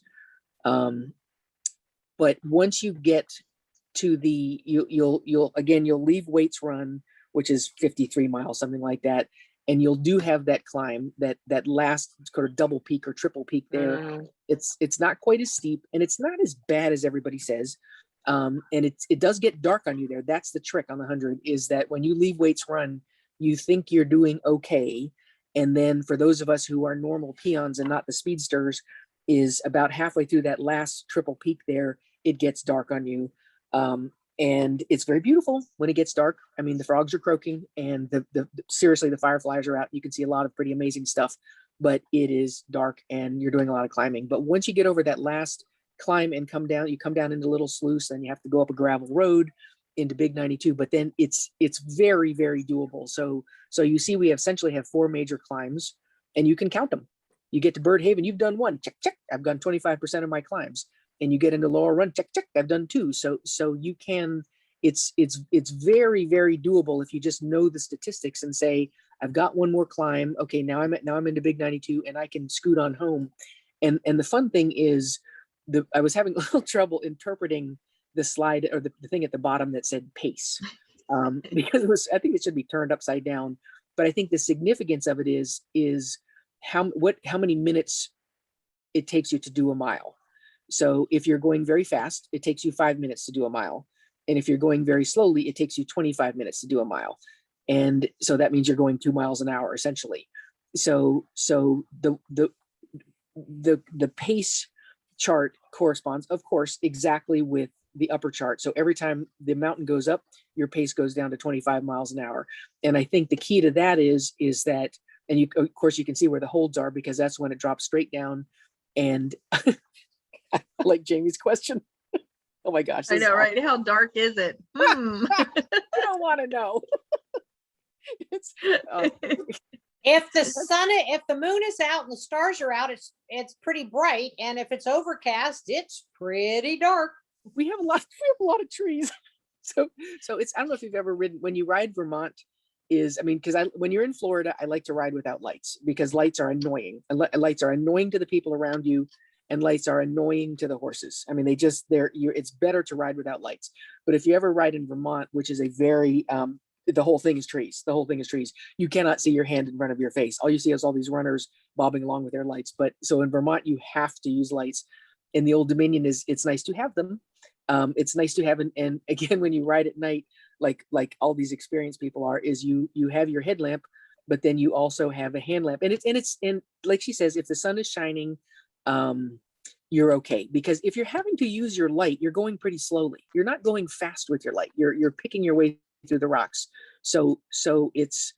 But once you get to you'll leave Waits Run, which is 53 miles, something like that. And you'll do have that climb, that last sort of double peak or triple peak there. It's not quite as steep, and it's not as bad as everybody says. And it does get dark on you there. That's the trick on the 100, is that when you leave Waits Run, you think you're doing okay. And then for those of us who are normal peons and not the speedsters, is about halfway through that last triple peak there, it gets dark on you. And it's very beautiful when it gets dark. I mean, the frogs are croaking and seriously, the fireflies are out. You can see a lot of pretty amazing stuff, but it is dark and you're doing a lot of climbing. But once you get over that last climb and you come down into Little Sluice, and you have to go up a gravel road into Big 92, but then it's very, very doable. So you see, we essentially have 4 major climbs, and you can count them. You get to Birdhaven, you've done 1, check. I've done 25% of my climbs. And you get into Laurel Run, check. I've done 2. So you can. It's very, very doable if you just know the statistics and say, I've got 1 more climb. Okay, now I'm into Big 92, and I can scoot on home. And the fun thing is, I was having a little trouble interpreting the slide or the thing at the bottom that said pace, because I think it should be turned upside down. But I think the significance of it is how many minutes it takes you to do a mile. So if you're going very fast, it takes you 5 minutes to do a mile. And if you're going very slowly, it takes you 25 minutes to do a mile. And so that means you're going 2 miles an hour, essentially. So the pace chart corresponds, of course, exactly with the upper chart. So every time the mountain goes up, your pace goes down to 25 miles an hour. And I think the key to that is that, and you, of course, you can see where the holds are because that's when it drops straight down. And I like Jamie's question. Oh my gosh. I this is know, awesome. right? How dark is it? Hmm. I don't want to know. It's, If the moon is out and the stars are out, it's pretty bright. And if it's overcast, it's pretty dark. we have a lot of trees. So it's, I don't know if you've ever ridden, when you ride Vermont because when you're in Florida, I like to ride without lights because lights are annoying. Lights are annoying to the people around you, and lights are annoying to the horses. I mean, it's better to ride without lights. But if you ever ride in Vermont, which is a very, the whole thing is trees. The whole thing is trees. You cannot see your hand in front of your face. All you see is all these runners bobbing along with their lights. But so in Vermont, you have to use lights. In the Old Dominion it's nice to have them. It's nice to have, and again, when you ride at night, like all these experienced people are, is you have your headlamp, but then you also have a hand lamp, and like she says, if the sun is shining, you're okay. Because if you're having to use your light, you're going pretty slowly. You're not going fast with your light. You're picking your way through the rocks. So it's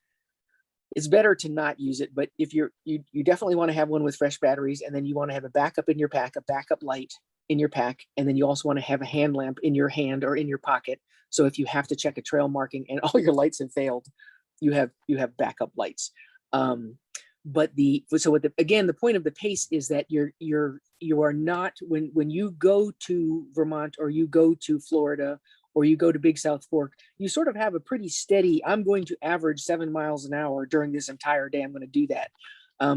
better to not use it. But if you definitely want to have one with fresh batteries, and then you want to have a backup in your pack, a backup light in your pack, and then you also want to have a hand lamp in your hand or in your pocket. So if you have to check a trail marking and all your lights have failed, you have backup lights. But again, the point of the pace is that you are not, when you go to Vermont or you go to Florida or you go to Big South Fork, you sort of have a pretty steady, I'm going to average 7 miles an hour during this entire day. I'm going to do that.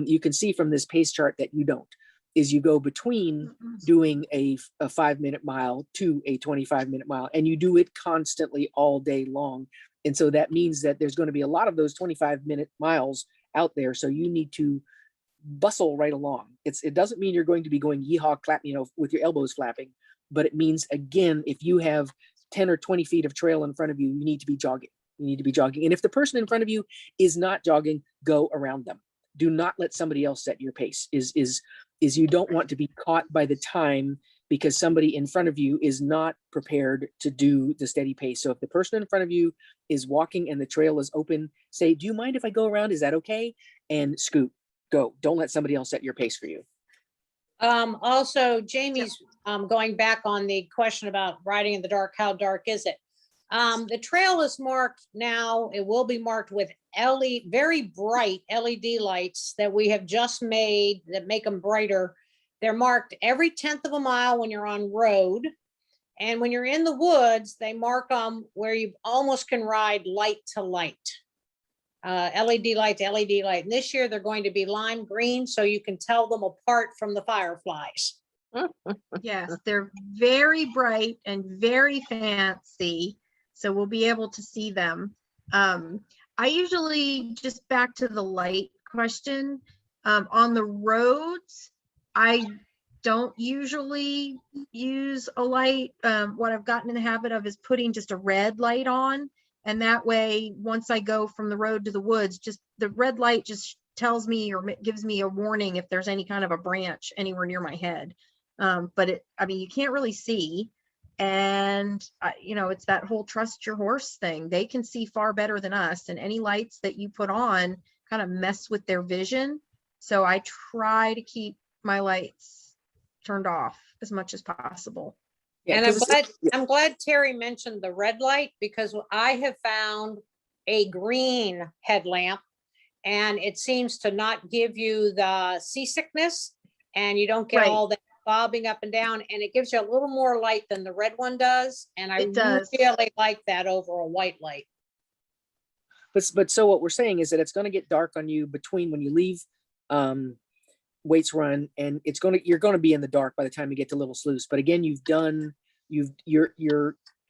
You can see from this pace chart that you don't, is you go between doing a 5-minute mile to a 25-minute mile, and you do it constantly all day long. And so that means that there's going to be a lot of those 25-minute miles out there. So you need to bustle right along. It doesn't mean you're going to be going yeehaw clap, with your elbows flapping, but it means, again, if you have 10 or 20 feet of trail in front of you, you need to be jogging. And if the person in front of you is not jogging, go around them. Do not let somebody else set your pace. Is you don't want to be caught by the time because somebody in front of you is not prepared to do the steady pace. So if the person in front of you is walking and the trail is open, say, do you mind if I go around? Is that okay? And scoot, go. Don't let somebody else set your pace for you. Also, Jamie's going back on the question about riding in the dark. How dark is it? The trail is marked now. It will be marked with very bright LED lights that we have just made that make them brighter. They're marked every 1/10 of a mile when you're on road. And when you're in the woods, they mark them where you almost can ride light to light. LED light to LED light. And this year they're going to be lime green so you can tell them apart from the fireflies. Yes, they're very bright and very fancy. So we'll be able to see them. I usually, just back to the light question, on the roads, I don't usually use a light. What I've gotten in the habit of is putting just a red light on. And that way, once I go from the road to the woods, just the red light just tells me or gives me a warning if there's any kind of a branch anywhere near my head. But you can't really see. And, it's that whole trust your horse thing. They can see far better than us, and any lights that you put on kind of mess with their vision. So I try to keep my lights turned off as much as possible. And I'm glad Terry mentioned the red light, because I have found a green headlamp and it seems to not give you the seasickness, and you don't get all that bobbing up and down, and it gives you a little more light than the red one does. And I really like that over a white light. But so what we're saying is that it's going to get dark on you between when you leave Waits Run, and you're going to be in the dark by the time you get to Little Sluice. But again, your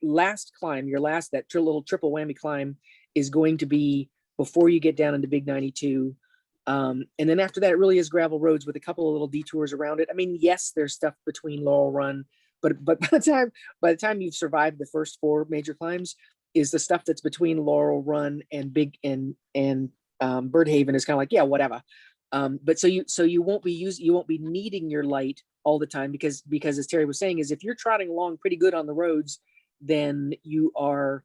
last climb, that little triple whammy climb is going to be before you get down into Big 92. And then after that, it really is gravel roads with a couple of little detours around it. I mean, yes, there's stuff between Laurel Run, but by the time you've survived the first 4 major climbs, is the stuff that's between Laurel Run and Big and Birdhaven is kind of like, yeah, whatever. But so you won't be needing your light all the time, because as Terry was saying, is if you're trotting along pretty good on the roads, then you are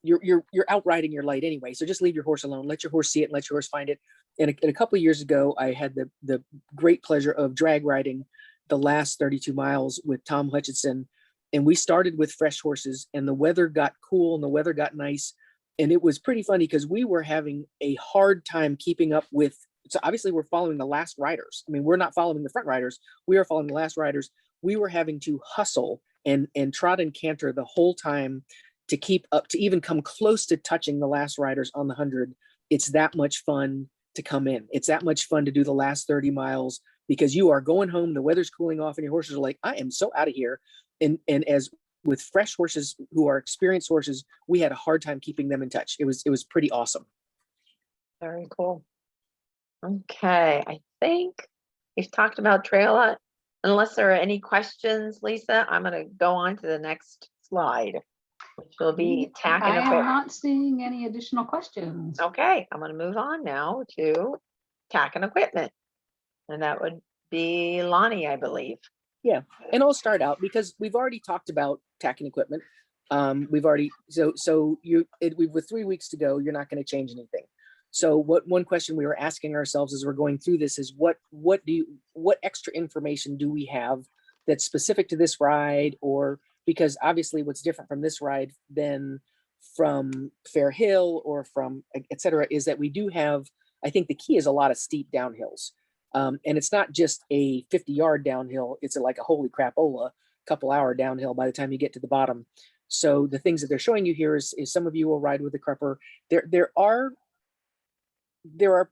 you're outriding your light anyway. So just leave your horse alone, let your horse see it, and let your horse find it. And a couple of years ago, I had the great pleasure of drag riding the last 32 miles with Tom Hutchinson, and we started with fresh horses, and the weather got cool and the weather got nice, and it was pretty funny because we were having a hard time keeping up with. So obviously we're following the last riders. I mean, we're not following the front riders. We are following the last riders. We were having to hustle and trot and canter the whole time to keep up, to even come close to touching the last riders on the 100. It's that much fun to come in. It's that much fun to do the last 30 miles because you are going home, the weather's cooling off, and your horses are like, I am so out of here. And as with fresh horses who are experienced horses, we had a hard time keeping them in touch. It was pretty awesome. Very cool. Okay, I think we've talked about trail. Unless there are any questions, Lisa, I'm gonna go on to the next slide, which will be tack and I am equipment. not seeing any additional questions. Okay, I'm gonna move on now to tack and equipment. And that would be Lonnie, I believe. Yeah, and I'll start out because we've already talked about tack and equipment. We've already with 3 weeks to go, you're not going to change anything. So one question we were asking ourselves as we're going through this is what extra information do we have that's specific to this ride, or because obviously what's different from this ride than from Fair Hill or from et cetera is that we do have, I think the key is a lot of steep downhills. And it's not just a 50-yard downhill, it's like a holy crapola, couple hour downhill by the time you get to the bottom. So the things that they're showing you here is some of you will ride with the crupper. There are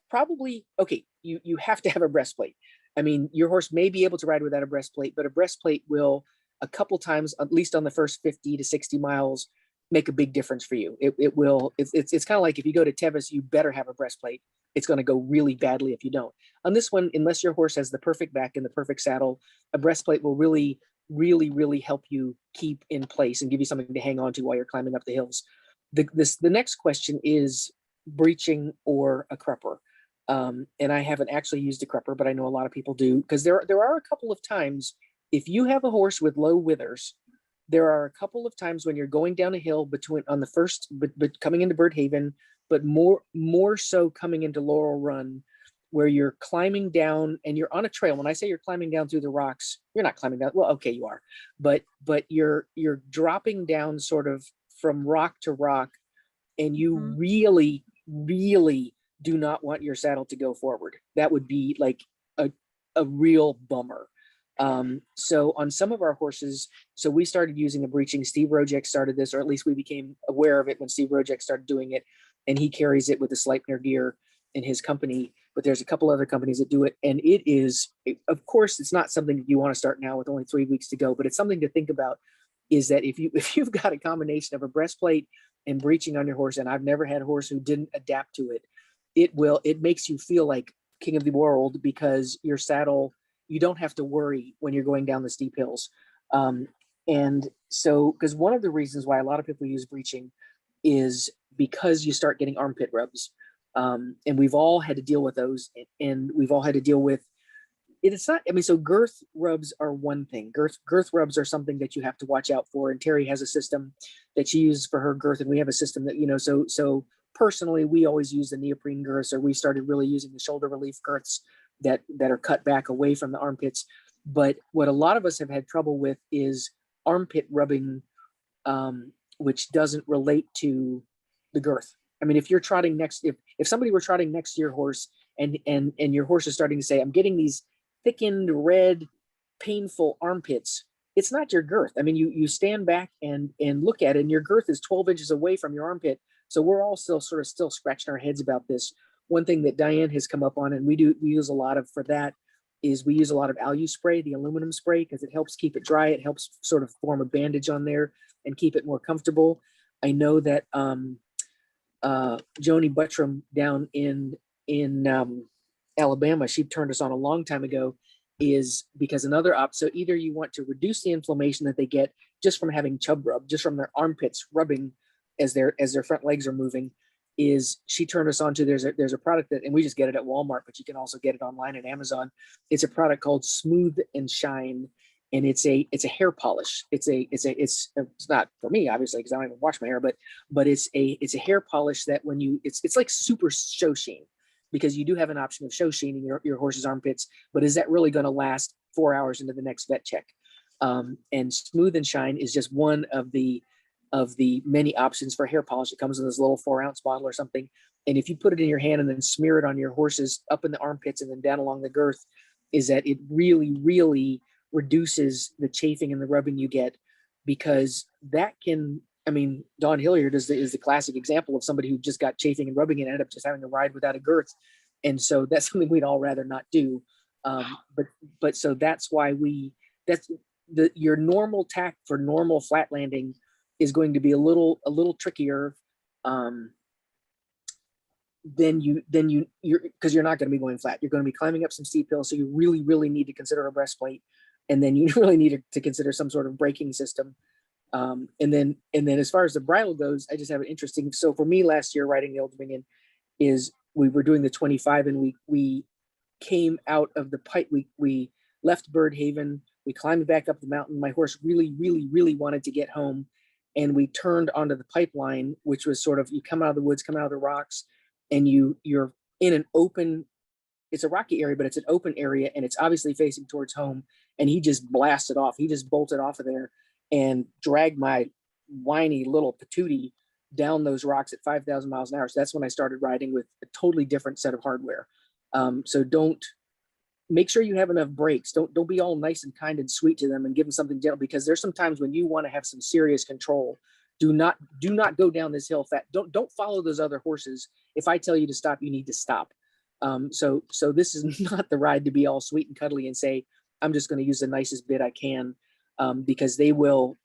probably, okay, you have to have a breastplate. I mean, your horse may be able to ride without a breastplate, but a breastplate will a couple times, at least on the first 50 to 60 miles, make a big difference for you. It's kind of like if you go to Tevis, you better have a breastplate. It's going to go really badly if you don't. On this one, unless your horse has the perfect back and the perfect saddle, a breastplate will really, really, really help you keep in place and give you something to hang on to while you're climbing up the hills. The next question is breeching or a crupper. And I haven't actually used a crupper, but I know a lot of people do, because there are a couple of times, if you have a horse with low withers, there are a couple of times when you're going down a hill on the first, but coming into Bird Haven, but more so coming into Laurel Run, where you're climbing down and you're on a trail. When I say you're climbing down through the rocks, you're not climbing down. Well, okay, you are, but you're dropping down sort of from rock to rock, and you really, really do not want your saddle to go forward. That would be like a real bummer. So on some of our horses, so we started using a breeching. Steve Rojek started this, or at least we became aware of it when Steve Rojek started doing it, and he carries it with the Sleipner gear in his company, but there's a couple other companies that do it. And it is, of course, it's not something that you want to start now with only 3 weeks to go, but it's something to think about, is that if you've got a combination of a breastplate and breeching on your horse, and I've never had a horse who didn't adapt to it, it makes you feel like king of the world, because your saddle, you don't have to worry when you're going down the steep hills. And so, because one of the reasons why a lot of people use breeching is because you start getting armpit rubs. And we've all had to deal with those, and we've all had to deal with it. It's not, I mean, so girth rubs are one thing. Girth rubs are something that you have to watch out for. And Terry has a system that she uses for her girth, and we have a system that, so personally, we always use the neoprene girths, or we started really using the shoulder relief girths that are cut back away from the armpits. But what a lot of us have had trouble with is armpit rubbing, which doesn't relate to the girth. I mean, if you're trotting if somebody were trotting next to your horse and your horse is starting to say, I'm getting these thickened, red, painful armpits, it's not your girth. I mean, you stand back and look at it, and your girth is 12 inches away from your armpit. So we're all still scratching our heads about this. One thing that Diane has come up on, and we use a lot of for that, is we use a lot of alu spray, the aluminum spray, because it helps keep it dry. It helps sort of form a bandage on there and keep it more comfortable. I know that Joni Buttram down in Alabama, she turned us on a long time ago, is because another so either you want to reduce the inflammation that they get just from having chub rub, just from their armpits rubbing as their front legs are moving, is she turned us on to, there's a product that, and we just get it at Walmart, but you can also get it online at Amazon. It's a product called Smooth and Shine, and it's a hair polish. It's not for me, obviously, because I don't even wash my hair, but it's a hair polish that when you, it's like super show sheen, because you do have an option of show sheening your horse's armpits, but is that really going to last 4 hours into the next vet check? And Smooth and Shine is just one of the many options for hair polish. It comes in this little 4-ounce bottle or something. And if you put it in your hand and then smear it on your horses up in the armpits and then down along the girth, is that it really, really reduces the chafing and the rubbing you get, because that can, I mean, Dawn Hilliard is the classic example of somebody who just got chafing and rubbing and ended up just having to ride without a girth. And so that's something we'd all rather not do. But so that's why your normal tack for normal flat landing is going to be a little trickier than you're because you're not going to be going flat. You're going to be climbing up some steep hills, so you really, really need to consider a breastplate, and then you really need to consider some sort of braking system. And then as far as the bridle goes, I just have an interesting. So for me, last year riding the Old Dominion, is we were doing the 25, and we came out of the pipe. We left Bird Haven. We climbed back up the mountain. My horse really, really, really wanted to get home. And we turned onto the pipeline, which was sort of, you come out of the woods, come out of the rocks, and you're in an open, it's a rocky area, but it's an open area, and it's obviously facing towards home. And he just blasted off. He just bolted off of there and dragged my whiny little patootie down those rocks at 5,000 miles an hour. So that's when I started riding with a totally different set of hardware. So make sure you have enough brakes. Don't be all nice and kind and sweet to them and give them something gentle, because there's some times when you want to have some serious control. Do not go down this hill fast. Don't follow those other horses. If I tell you to stop, you need to stop. So this is not the ride to be all sweet and cuddly and say, I'm just going to use the nicest bit I can, because they will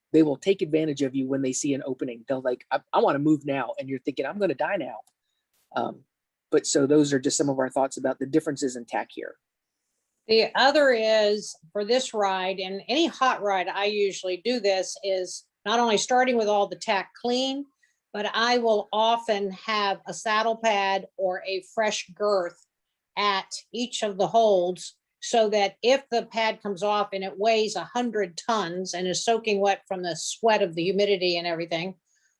take advantage of you when they see an opening. They'll like, I want to move now. And you're thinking, I'm going to die now. But so those are just some of our thoughts about the differences in tack here. The other is for this ride, and any hot ride, I usually do this, is not only starting with all the tack clean, but I will often have a saddle pad or a fresh girth at each of the holds, so that if the pad comes off and it weighs 100 tons and is soaking wet from the sweat of the humidity and everything,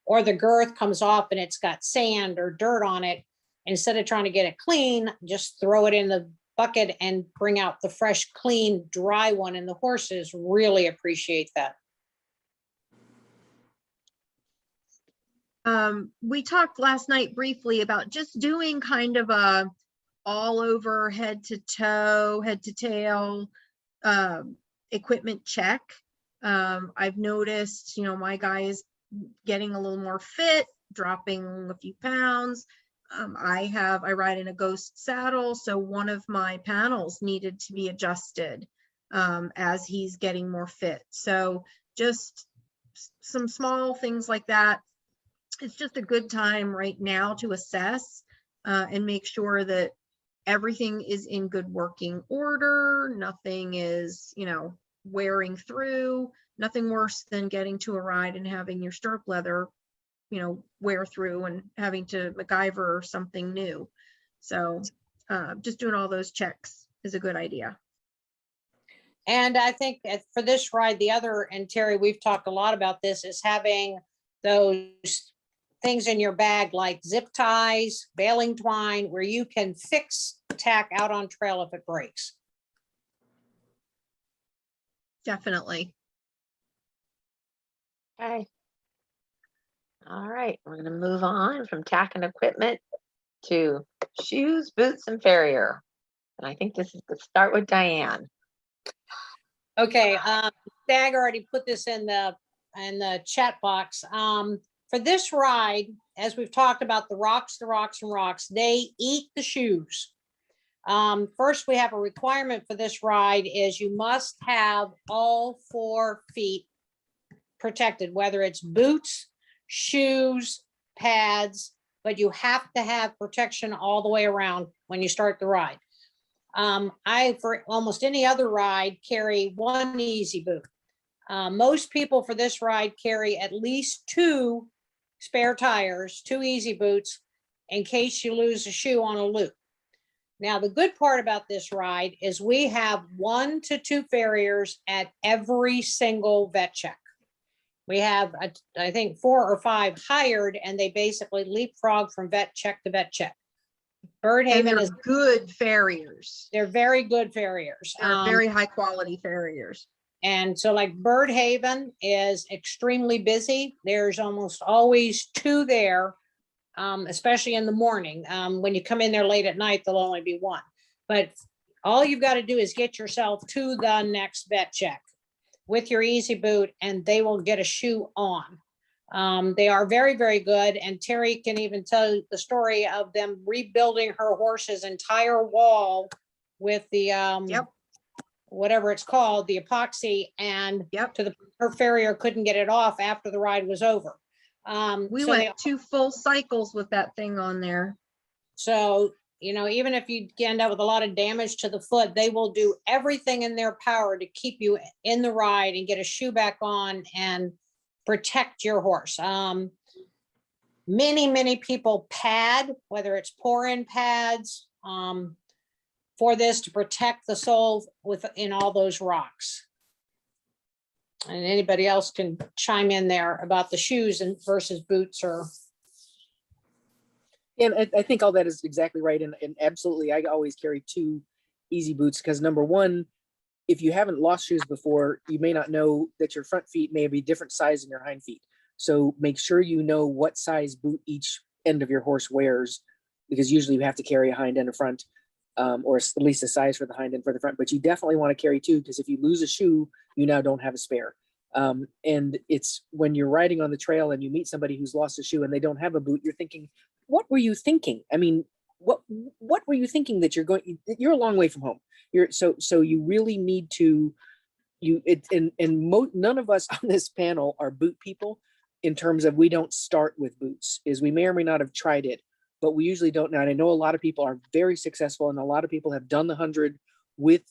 or the girth comes off and it's got sand or dirt on it, instead of trying to get it clean, just throw it in the bucket and bring out the fresh, clean, dry one, and the horses really appreciate that. We talked last night briefly about just doing kind of a all over head to toe, head to tail equipment check. I've noticed, my guy is getting a little more fit, dropping a few pounds. I ride in a Ghost saddle, so one of my panels needed to be adjusted as he's getting more fit. So just some small things like that. It's just a good time right now to assess and make sure that everything is in good working order. Nothing is, wearing through. Nothing worse than getting to a ride and having your stirrup leather wear through and having to MacGyver something new. So just doing all those checks is a good idea. And I think for this ride, the other, and Terry, we've talked a lot about this, is having those things in your bag like zip ties, baling twine, where you can fix tack out on trail if it breaks. Definitely. Okay. All right, we're gonna move on from tack and equipment to shoes, boots, and farrier. And I think this is to start with Diane. Okay, Dag already put this in the chat box. For this ride, as we've talked about the rocks, they eat the shoes. First, we have a requirement for this ride is you must have all 4 feet protected, whether it's boots, shoes, pads, but you have to have protection all the way around when you start the ride. I, for almost any other ride, carry 1 easy boot. Most people for this ride carry at least 2 spare tires, 2 easy boots, in case you lose a shoe on a loop. Now, the good part about this ride is we have 1 to 2 farriers at every single vet check. We have, I think, 4 or 5 hired, and they basically leapfrog from vet check to vet check. And Birdhaven they're is, good farriers. they're very good farriers. They're very high quality farriers. And so like Birdhaven is extremely busy. There's almost always 2 there, especially in the morning. When you come in there late at night, there'll only be 1. But all you've got to do is get yourself to the next vet check with your easy boot, and they will get a shoe on. They are very, very good. And Terry can even tell you the story of them rebuilding her horse's entire wall with the, whatever it's called, the epoxy, and her farrier couldn't get it off after the ride was over. We so went 2 full cycles with that thing on there. So, you know, even if you end up with a lot of damage to the foot, they will do everything in their power to keep you in the ride and get a shoe back on and protect your horse. Many people pad, whether it's pour-in pads, for this to protect the sole in all those rocks. And anybody else can chime in there about the shoes and versus boots or. And I think all that is exactly right. And absolutely, I always carry 2 easy boots because number one, if you haven't lost shoes before, you may not know that your front feet may be different size than your hind feet. So make sure you know what size boot each end of your horse wears, because usually you have to carry a hind and a front, or at least a size for the hind and for the front. But you definitely want to carry 2, because if you lose a shoe, you now don't have a spare. And it's when you're riding on the trail and you meet somebody who's lost a shoe and they don't have a boot, you're thinking, what were you thinking? I mean, what were you thinking that you're a long way from home. So you really need to, none of us on this panel are boot people in terms of we don't start with boots, is we may or may not have tried it, but we usually don't know. And I know a lot of people are very successful and a lot of people have done the 100 with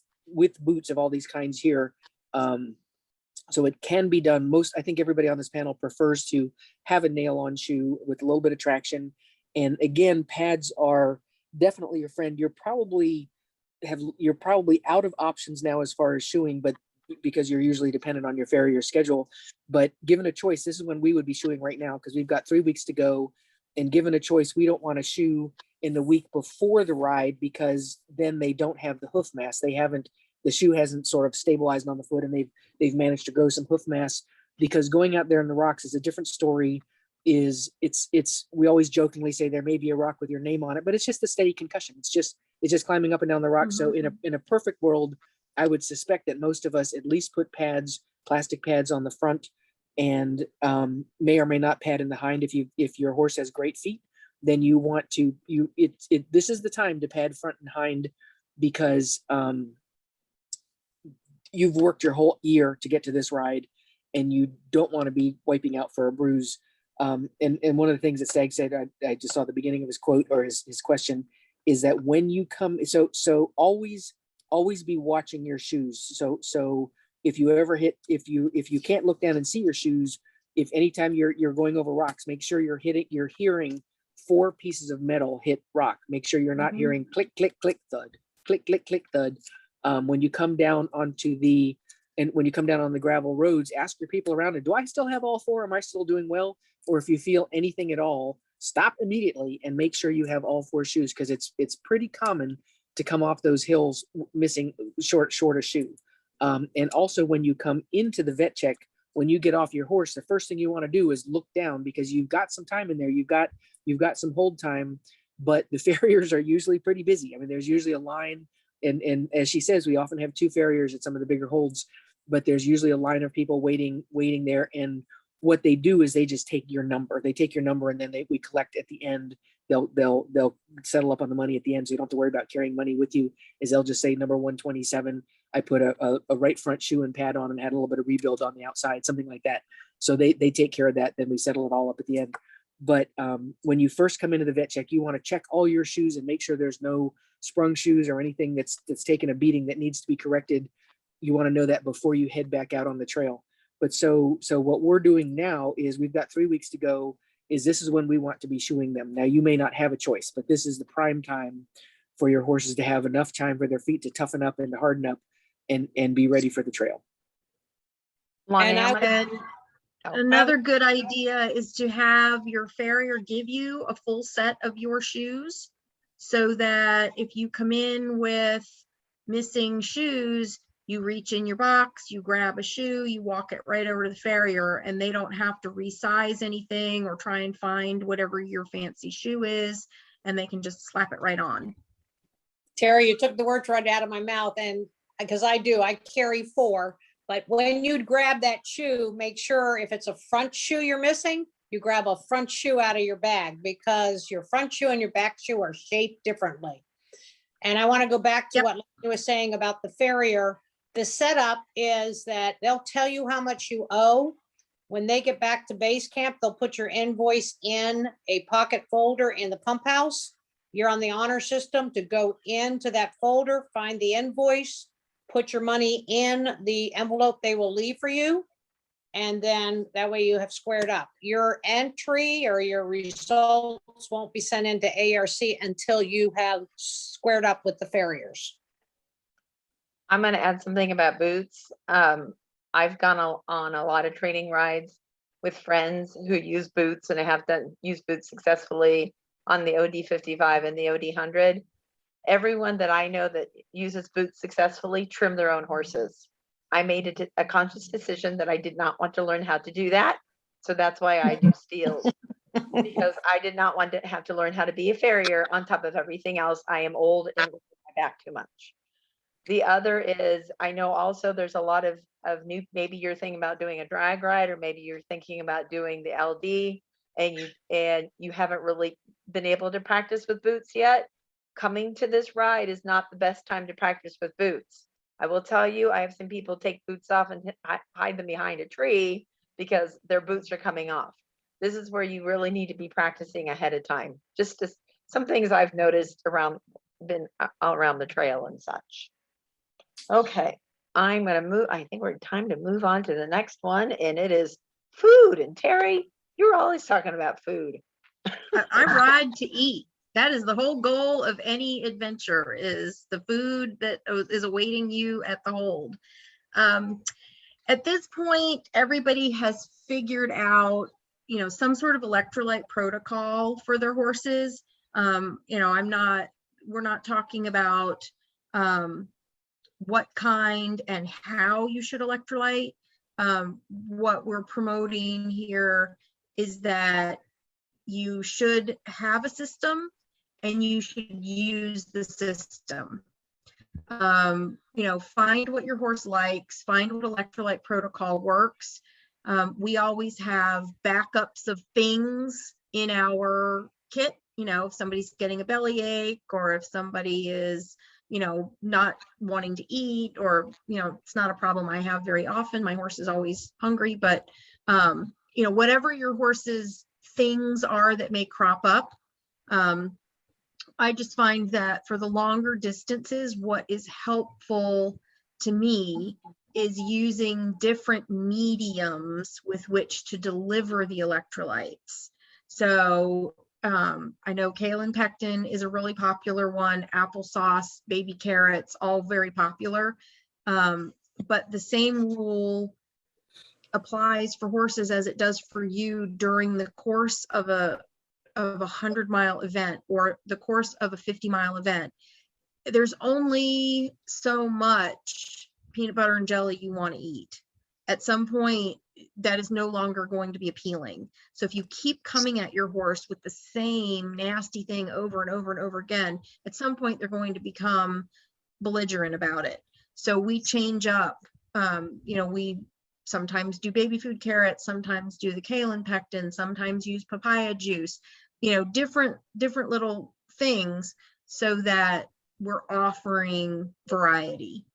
boots of all these kinds here. So it can be done. I think everybody on this panel prefers to have a nail-on shoe with a little bit of traction. And again, pads are definitely your friend. You're probably out of options now as far as shoeing, but because you're usually dependent on your farrier schedule. But given a choice, this is when we would be shoeing right now, because we've got 3 weeks to go. And given a choice, we don't want to shoe in the week before the ride, because then they don't have the hoof mass. The shoe hasn't sort of stabilized on the foot, and they've managed to grow some hoof mass. Because going out there in the rocks is a different story. We always jokingly say there may be a rock with your name on it, but it's just a steady concussion. It's just climbing up and down the rock. So in a perfect world, I would suspect that most of us at least put plastic pads on the front, and may or may not pad in the hind. If your horse has great feet, then you want to this is the time to pad front and hind, because you've worked your whole year to get to this ride, and you don't want to be wiping out for a bruise. And one of the things that Stag said, I just saw the beginning of his quote or his question, is that when you come, so always be watching your shoes. So if you ever if you can't look down and see your shoes, if anytime you're going over rocks, make sure you're hearing 4 pieces of metal hit rock. Make sure you're not hearing click, click, click, thud, click, click, click, thud. When you come down on the gravel roads, ask your people around it, do I still have all 4? Am I still doing well? Or if you feel anything at all, stop immediately and make sure you have all 4 shoes, because it's pretty common to come off those hills missing short a shoe. And also when you come into the vet check, when you get off your horse, the first thing you want to do is look down, because you've got some time in there. You've got some hold time, but the farriers are usually pretty busy. I mean, there's usually a line, and as she says, we often have 2 farriers at some of the bigger holds, but there's usually a line of people waiting there. And what they do is they just take your number. They take your number, and then we collect at the end. They'll settle up on the money at the end, so you don't have to worry about carrying money with you. Is they'll just say number 127. I put a right front shoe and pad on and had a little bit of rebuild on the outside, something like that. So they take care of that. Then we settle it all up at the end. But when you first come into the vet check, you want to check all your shoes and make sure there's no sprung shoes or anything that's taken a beating that needs to be corrected. You want to know that before you head back out on the trail. But so what we're doing now is we've got 3 weeks to go, is this is when we want to be shoeing them. Now you may not have a choice, but this is the prime time for your horses to have enough time for their feet to toughen up and to harden up and be ready for the trail. Lonnie, And I'm I- gonna- And oh, another good idea is to have your farrier give you a full set of your shoes, so that if you come in with missing shoes, you reach in your box, you grab a shoe, you walk it right over to the farrier, and they don't have to resize anything or try and find whatever your fancy shoe is, and they can just slap it right on. Terry, you took the words right out of my mouth, and because I carry 4, but when you'd grab that shoe, make sure if it's a front shoe you're missing, you grab a front shoe out of your bag, because your front shoe and your back shoe are shaped differently. And I want to go back to Yep. what Lonnie was saying about the farrier. The setup is that they'll tell you how much you owe. When they get back to base camp, they'll put your invoice in a pocket folder in the pump house. You're on the honor system to go into that folder, find the invoice, put your money in the envelope they will leave for you. And then that way you have squared up. Your entry or your results won't be sent into ARC until you have squared up with the farriers. I'm gonna add something about boots. I've gone on a lot of training rides with friends who use boots, and I have done use boots successfully on the OD 55 and the OD 100. Everyone that I know that uses boots successfully trim their own horses. I made a conscious decision that I did not want to learn how to do that. So that's why I do steels, because I did not want to have to learn how to be a farrier on top of everything else. I am old and my back too much. The other is, I know also there's a lot of new, maybe you're thinking about doing a drag ride, or maybe you're thinking about doing the LD, and you haven't really been able to practice with boots yet. Coming to this ride is not the best time to practice with boots. I will tell you, I have some people take boots off and hide them behind a tree because their boots are coming off. This is where you really need to be practicing ahead of time. Just some things I've noticed been around the trail and such. Okay, I'm gonna move. I think we're time to move on to the next one, and it is food. And Terry, you're always talking about food. I ride to eat. That is the whole goal of any adventure, is the food that is awaiting you at the hold. At this point, everybody has figured out, some sort of electrolyte protocol for their horses. We're not talking about what kind and how you should electrolyte. What we're promoting here is that you should have a system and you should use the system. Find what your horse likes, find what electrolyte protocol works. We always have backups of things in our kit. If somebody's getting a bellyache, or if somebody is, not wanting to eat, or, it's not a problem I have very often. My horse is always hungry, but, whatever your horse's things are that may crop up, I just find that for the longer distances, what is helpful to me is using different mediums with which to deliver the electrolytes. So I know kale and pectin is a really popular one, applesauce, baby carrots, all very popular. But the same rule applies for horses as it does for you during the course of a 100-mile event or the course of a 50-mile event. There's only so much peanut butter and jelly you want to eat. At some point, that is no longer going to be appealing. So if you keep coming at your horse with the same nasty thing over and over and over again, at some point they're going to become belligerent about it. So we change up. We sometimes do baby food carrots, sometimes do the kale and pectin, sometimes use papaya juice, different little things so that we're offering variety.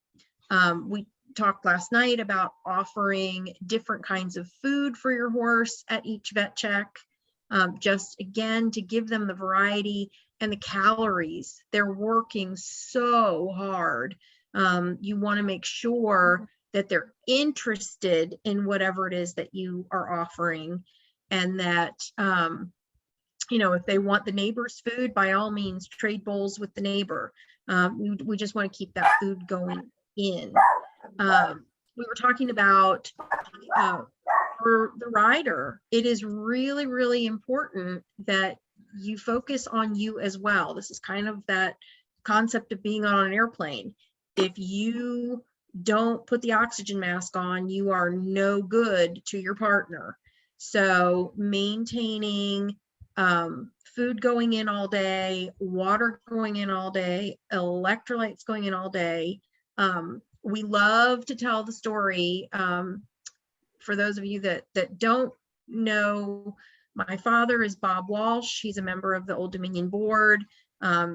We talked last night about offering different kinds of food for your horse at each vet check, just again to give them the variety and the calories. They're working so hard. You want to make sure that they're interested in whatever it is that you are offering. and that, you know, if they want the neighbor's food, by all means, trade bowls with the neighbor. We just want to keep that food going in. We were talking about for the rider, it is really, really important that you focus on you as well. This is kind of that concept of being on an airplane. If you don't put the oxygen mask on, you are no good to your partner. So maintaining food going in all day, water going in all day, electrolytes going in all day. We love to tell the story. For those of you that don't know, my father is Bob Walsh. He's a member of the Old Dominion board.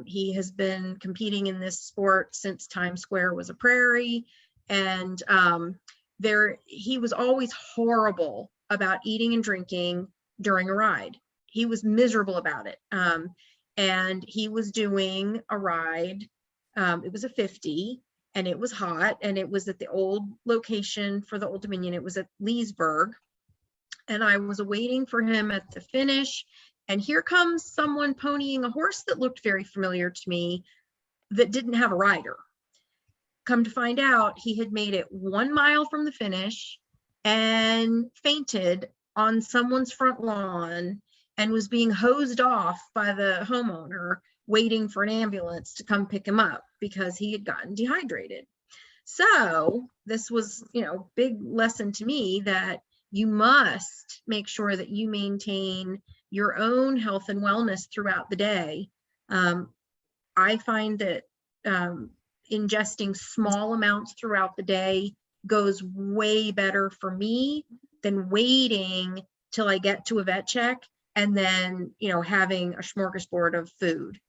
He has been competing in this sport since Times Square was a prairie. And he was always horrible about eating and drinking during a ride. He was miserable about it. And he was doing a ride. It was a 50, and it was hot, and it was at the old location for the Old Dominion. It was at Leesburg. And I was waiting for him at the finish. And here comes someone ponying a horse that looked very familiar to me that didn't have a rider. Come to find out, he had made it 1 mile from the finish and fainted on someone's front lawn and was being hosed off by the homeowner, waiting for an ambulance to come pick him up because he had gotten dehydrated. So this was, you know, big lesson to me that you must make sure that you maintain your own health and wellness throughout the day. I find that ingesting small amounts throughout the day goes way better for me than waiting till I get to a vet check and then, you know, having a smorgasbord of food.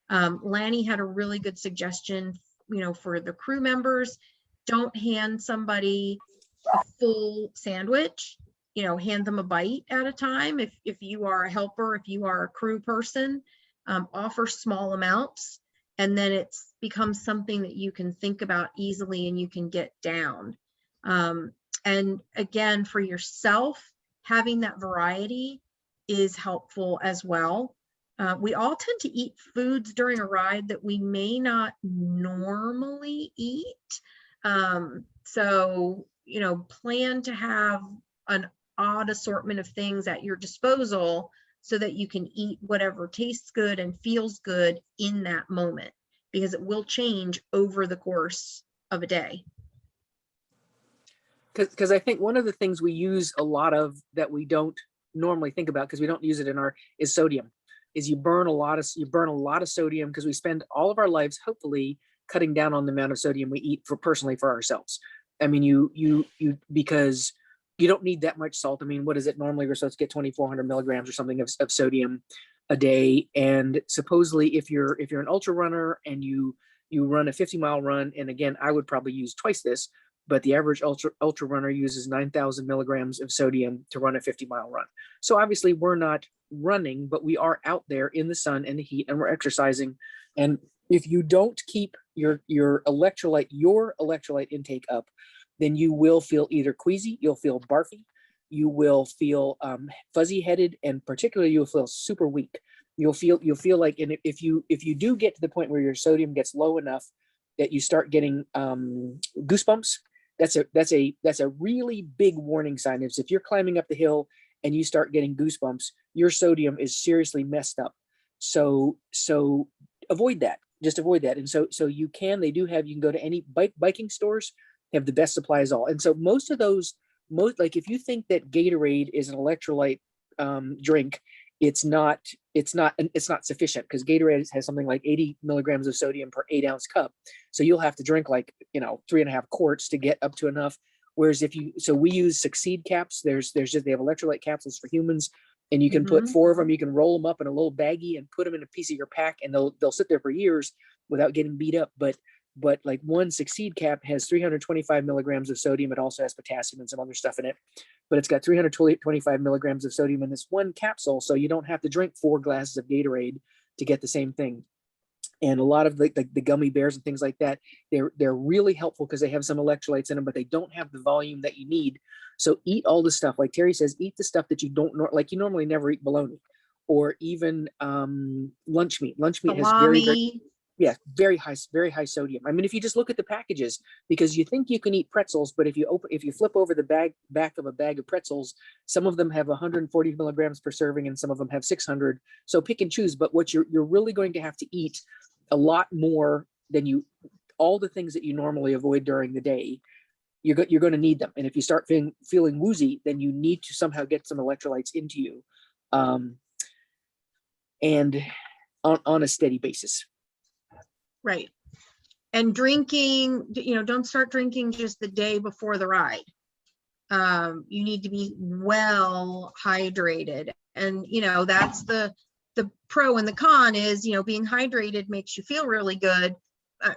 Lanny had a really good suggestion, you know, for the crew members. Don't hand somebody a full sandwich, you know, hand them a bite at a time. If you are a helper, if you are a crew person, offer small amounts, and then it's becomes something that you can think about easily and you can get down. And again, for yourself, having that variety is helpful as well. We all tend to eat foods during a ride that we may not normally eat. So, you know, plan to have an odd assortment of things at your disposal so that you can eat whatever tastes good and feels good in that moment, because it will change over the course of a day. Because I think one of the things we use a lot of that we don't normally think about, because we don't use it in is sodium. Is you burn a lot of sodium, because we spend all of our lives hopefully cutting down on the amount of sodium we eat personally for ourselves. I mean, you because you don't need that much salt. I mean, what is it normally? We're supposed to get 2,400 milligrams or something of sodium a day. And supposedly, if you're an ultra runner and you run a 50-mile run, and again, I would probably use twice this, but the average ultra runner uses 9,000 milligrams of sodium to run a 50-mile run. So obviously, we're not running, but we are out there in the sun and the heat, and we're exercising. And if you don't keep your electrolyte intake up, then you will feel either queasy, you'll feel barfy, you will feel fuzzy headed, and particularly you'll feel super weak. You'll feel like, and if you do get to the point where your sodium gets low enough that you start getting goosebumps, that's a really big warning sign. If you're climbing up the hill and you start getting goosebumps, your sodium is seriously messed up. So avoid that. Just avoid that. And so you can go to any biking stores, have the best supplies all. And so most like if you think that Gatorade is an electrolyte drink, it's not sufficient, because Gatorade has something like 80 milligrams of sodium per 8-ounce cup. So you'll have to drink 3.5 quarts to get up to enough. Whereas we use Succeed caps. They have electrolyte capsules for humans, and you can put 4 of them. You can roll them up in a little baggie and put them in a piece of your pack, and they'll sit there for years without getting beat up. But like one Succeed cap has 325 milligrams of sodium. It also has potassium and some other stuff in it, but it's got 325 milligrams of sodium in this one capsule. So you don't have to drink 4 glasses of Gatorade to get the same thing. and a lot of the gummy bears and things like that, they're really helpful because they have some electrolytes in them, but they don't have the volume that you need. So eat all the stuff, like Terry says, eat the stuff that you don't like you normally never eat bologna, or even lunch meat. Lunch meat has Salami. very high sodium. I mean, if you just look at the packages, because you think you can eat pretzels, but if you flip over the back of a bag of pretzels, some of them have 140 milligrams per serving and some of them have 600. So pick and choose. But what you're really going to have to eat a lot more than all the things that you normally avoid during the day. You're going to need them. And if you start feeling woozy, then you need to somehow get some electrolytes into you, and on a steady basis. Right. And drinking, don't start drinking just the day before the ride. You need to be well hydrated. And, that's the pro and the con is, being hydrated makes you feel really good.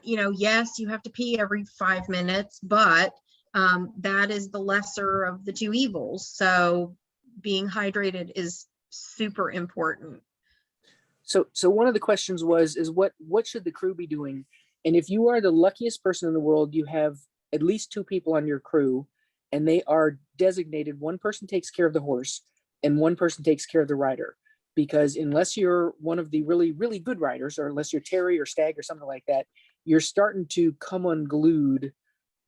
Yes, you have to pee every 5 minutes, but that is the lesser of the two evils. So being hydrated is super important. So one of the questions is what should the crew be doing? And if you are the luckiest person in the world, you have at least 2 people on your crew, and they are designated. One person takes care of the horse, and one person takes care of the rider. Because unless you're one of the really, really good riders, or unless you're Terry or Stag or something like that, you're starting to come unglued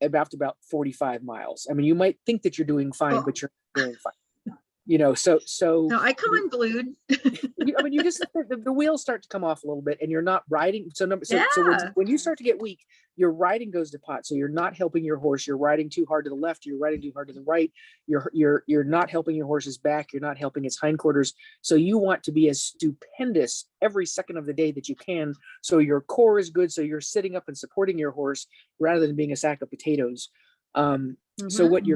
after about 45 miles. I mean, you might think that you're doing fine, but you're not doing fine. So No, I come unglued. I mean, you just the wheels start to come off a little bit, and you're not riding. So when you start to get weak, your riding goes to pot. So you're not helping your horse. You're riding too hard to the left. You're riding too hard to the right. You're not helping your horse's back. You're not helping its hindquarters. So you want to be as stupendous every second of the day that you can. So your core is good. So you're sitting up and supporting your horse rather than being a sack of potatoes. So what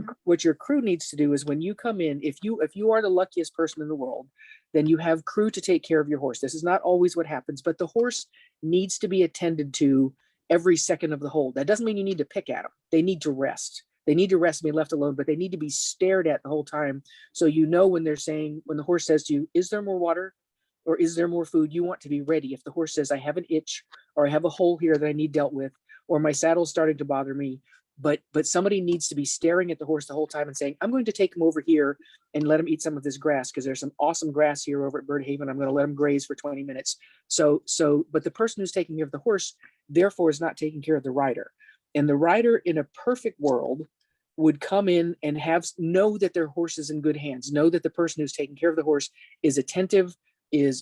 your crew needs to do is, when you come in, if you are the luckiest person in the world, then you have crew to take care of your horse. This is not always what happens, but the horse needs to be attended to every second of the hold. That doesn't mean you need to pick at them. They need to rest. They need to rest and be left alone, but they need to be stared at the whole time. So when the horse says to you, is there more water or is there more food? You want to be ready. If the horse says, I have an itch, or I have a hole here that I need dealt with, or my saddle's starting to bother me, but somebody needs to be staring at the horse the whole time and saying, I'm going to take him over here and let him eat some of this grass, because there's some awesome grass here over at Bird Haven. I'm going to let him graze for 20 minutes. But the person who's taking care of the horse, therefore, is not taking care of the rider. And the rider, in a perfect world, would come in and know that their horse is in good hands, know that the person who's taking care of the horse is attentive,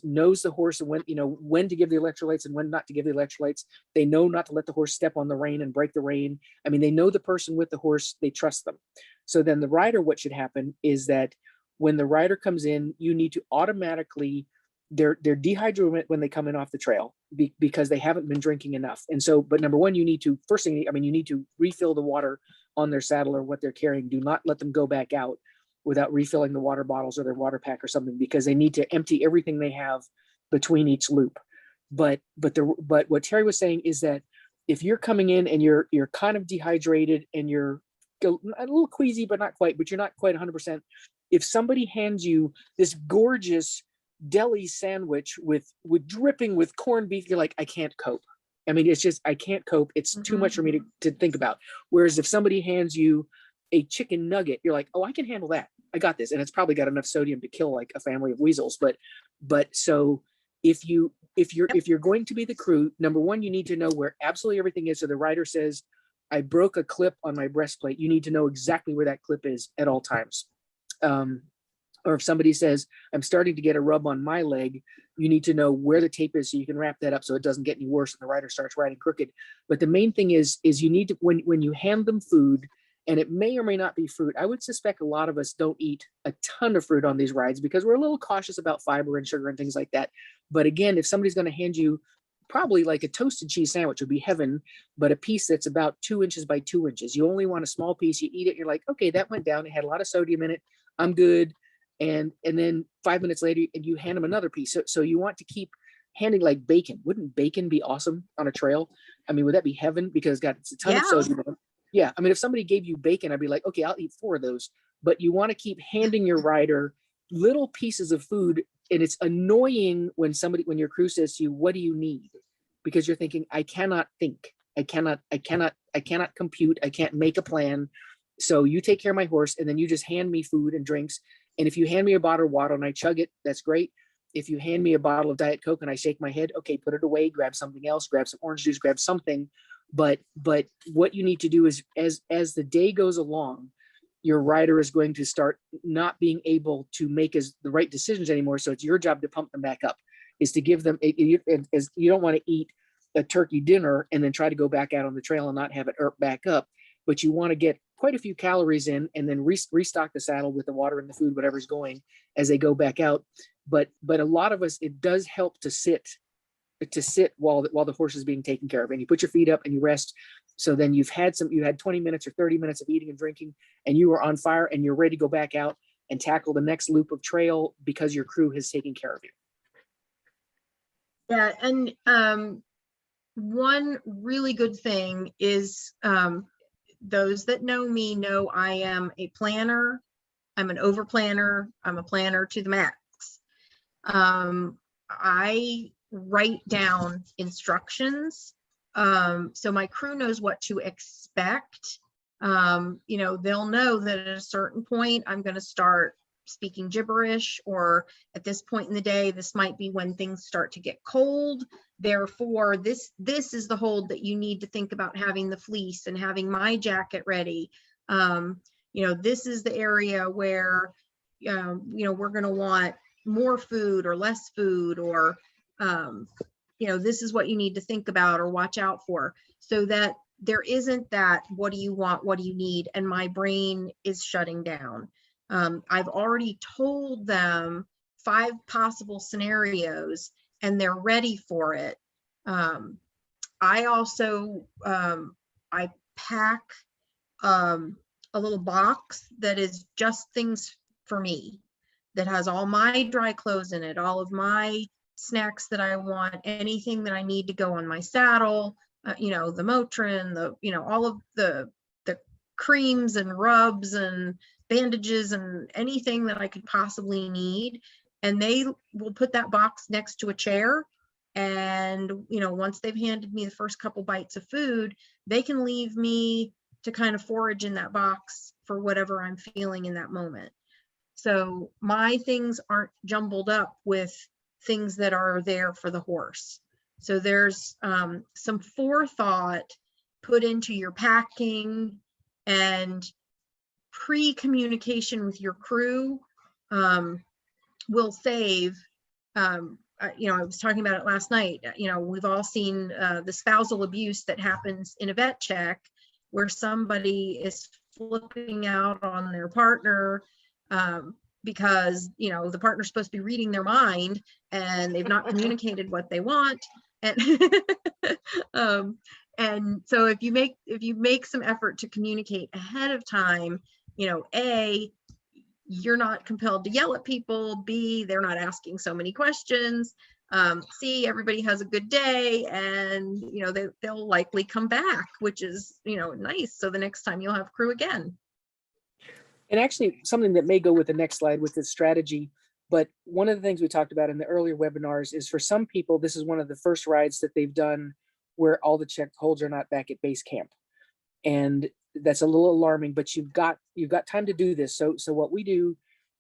knows the horse, and when to give the electrolytes and when not to give the electrolytes. They know not to let the horse step on the rein and break the rein. I mean, they know the person with the horse, they trust them. So then the rider, what should happen is that when the rider comes in, you need to automatically, they're dehydrated when they come in off the trail because they haven't been drinking enough. And so, but number one, you need to refill the water on their saddle or what they're carrying. Do not let them go back out without refilling the water bottles or their water pack or something, because they need to empty everything they have between each loop. But what Terry was saying is that if you're coming in and you're kind of dehydrated and you're a little queasy, but not quite, but you're not quite 100%. If somebody hands you this gorgeous deli sandwich with dripping with corned beef, you're like, I can't cope. I mean, it's just, I can't cope. It's too much for me to think about. Whereas if somebody hands you a chicken nugget, you're like, oh, I can handle that. I got this. And it's probably got enough sodium to kill like a family of weasels. But so if you're going to be the crew, number one, you need to know where absolutely everything is. So the rider says, I broke a clip on my breastplate. You need to know exactly where that clip is at all times. Or if somebody says, I'm starting to get a rub on my leg, you need to know where the tape is so you can wrap that up so it doesn't get any worse and the rider starts riding crooked. But the main thing is you need to, when you hand them food, and it may or may not be fruit. I would suspect a lot of us don't eat a ton of fruit on these rides because we're a little cautious about fiber and sugar and things like that. But again, if somebody's going to hand you probably like a toasted cheese sandwich would be heaven, but a piece that's about 2 inches by 2 inches, you only want a small piece, you eat it, you're like, okay, that went down. It had a lot of sodium in it. I'm good. And then 5 minutes later, you hand them another piece. So you want to keep handing like bacon. Wouldn't bacon be awesome on a trail? I mean, would that be heaven? Because it's a ton of sodium in it. Yeah, I mean, if somebody gave you bacon, I'd be like, okay, I'll eat 4 of those. But you want to keep handing your rider little pieces of food, and it's annoying when your crew says to you, what do you need? because you're thinking, I cannot think. I cannot compute. I can't make a plan. So you take care of my horse, and then you just hand me food and drinks. And if you hand me a bottle of water and I chug it, that's great. If you hand me a bottle of Diet Coke and I shake my head, okay, put it away, grab something else, grab some orange juice, grab something. But what you need to do is, as the day goes along, your rider is going to start not being able to make the right decisions anymore. So it's your job to pump them back up, is to give them, as you don't want to eat a turkey dinner and then try to go back out on the trail and not have it back up, but you want to get quite a few calories in and then restock the saddle with the water and the food, whatever's going, as they go back out. But a lot of us, it does help to sit while the horse is being taken care of, and you put your feet up and you rest. So then you had 20 minutes or 30 minutes of eating and drinking, and you are on fire and you're ready to go back out and tackle the next loop of trail because your crew has taken care of you. Yeah, and one really good thing is, those that know me know I am a planner. I'm an over planner. I'm a planner to the max. I write down instructions, so my crew knows what to expect. They'll know that at a certain point I'm going to start speaking gibberish, or at this point in the day, this might be when things start to get cold. Therefore, this is the hold that you need to think about having the fleece and having my jacket ready. This is the area where, we're going to want more food or less food, or, this is what you need to think about or watch out for, so that there isn't that, what do you want? What do you need? And my brain is shutting down. I've already told them 5 possible scenarios and they're ready for it. I also, I pack a little box that is just things for me, that has all my dry clothes in it, all of my snacks that I want, anything that I need to go on my saddle, the Motrin, all of the creams and rubs and bandages and anything that I could possibly need. And they will put that box next to a chair. And, once they've handed me the first couple bites of food, they can leave me to kind of forage in that box for whatever I'm feeling in that moment. So my things aren't jumbled up with things that are there for the horse. So there's some forethought put into your packing, and pre-communication with your crew will save. I was talking about it last night. We've all seen the spousal abuse that happens in a vet check, where somebody is flipping out on their partner because the partner's supposed to be reading their mind and they've not communicated what they want. And and so if you make some effort to communicate ahead of time, A, you're not compelled to yell at people. B, they're not asking so many questions. C, everybody has a good day, and they'll likely come back, which is nice. So the next time you'll have crew again. And actually, something that may go with the next slide with this strategy, but one of the things we talked about in the earlier webinars is, for some people, this is one of the first rides that they've done where all the check holds are not back at base camp. And that's a little alarming, but you've got time to do this. So what we do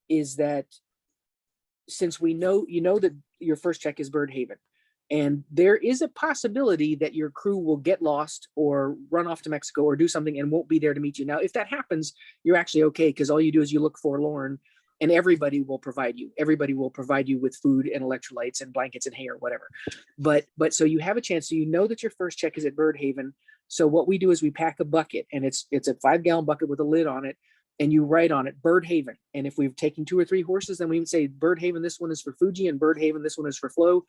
is that, since we know that your first check is Bird Haven, and there is a possibility that your crew will get lost or run off to Mexico or do something and won't be there to meet you. Now, if that happens, you're actually okay, because all you do is you look forlorn, and everybody will provide you with food and electrolytes and blankets and hay or whatever. But so you have a chance. So that your first check is at Bird Haven. So what we do is we pack a bucket, and it's a 5-gallon bucket with a lid on it, and you write on it Bird Haven. And if we've taken 2 or 3 horses, then we would say Bird Haven, this one is for Fuji, and Bird Haven, this one is for Flo.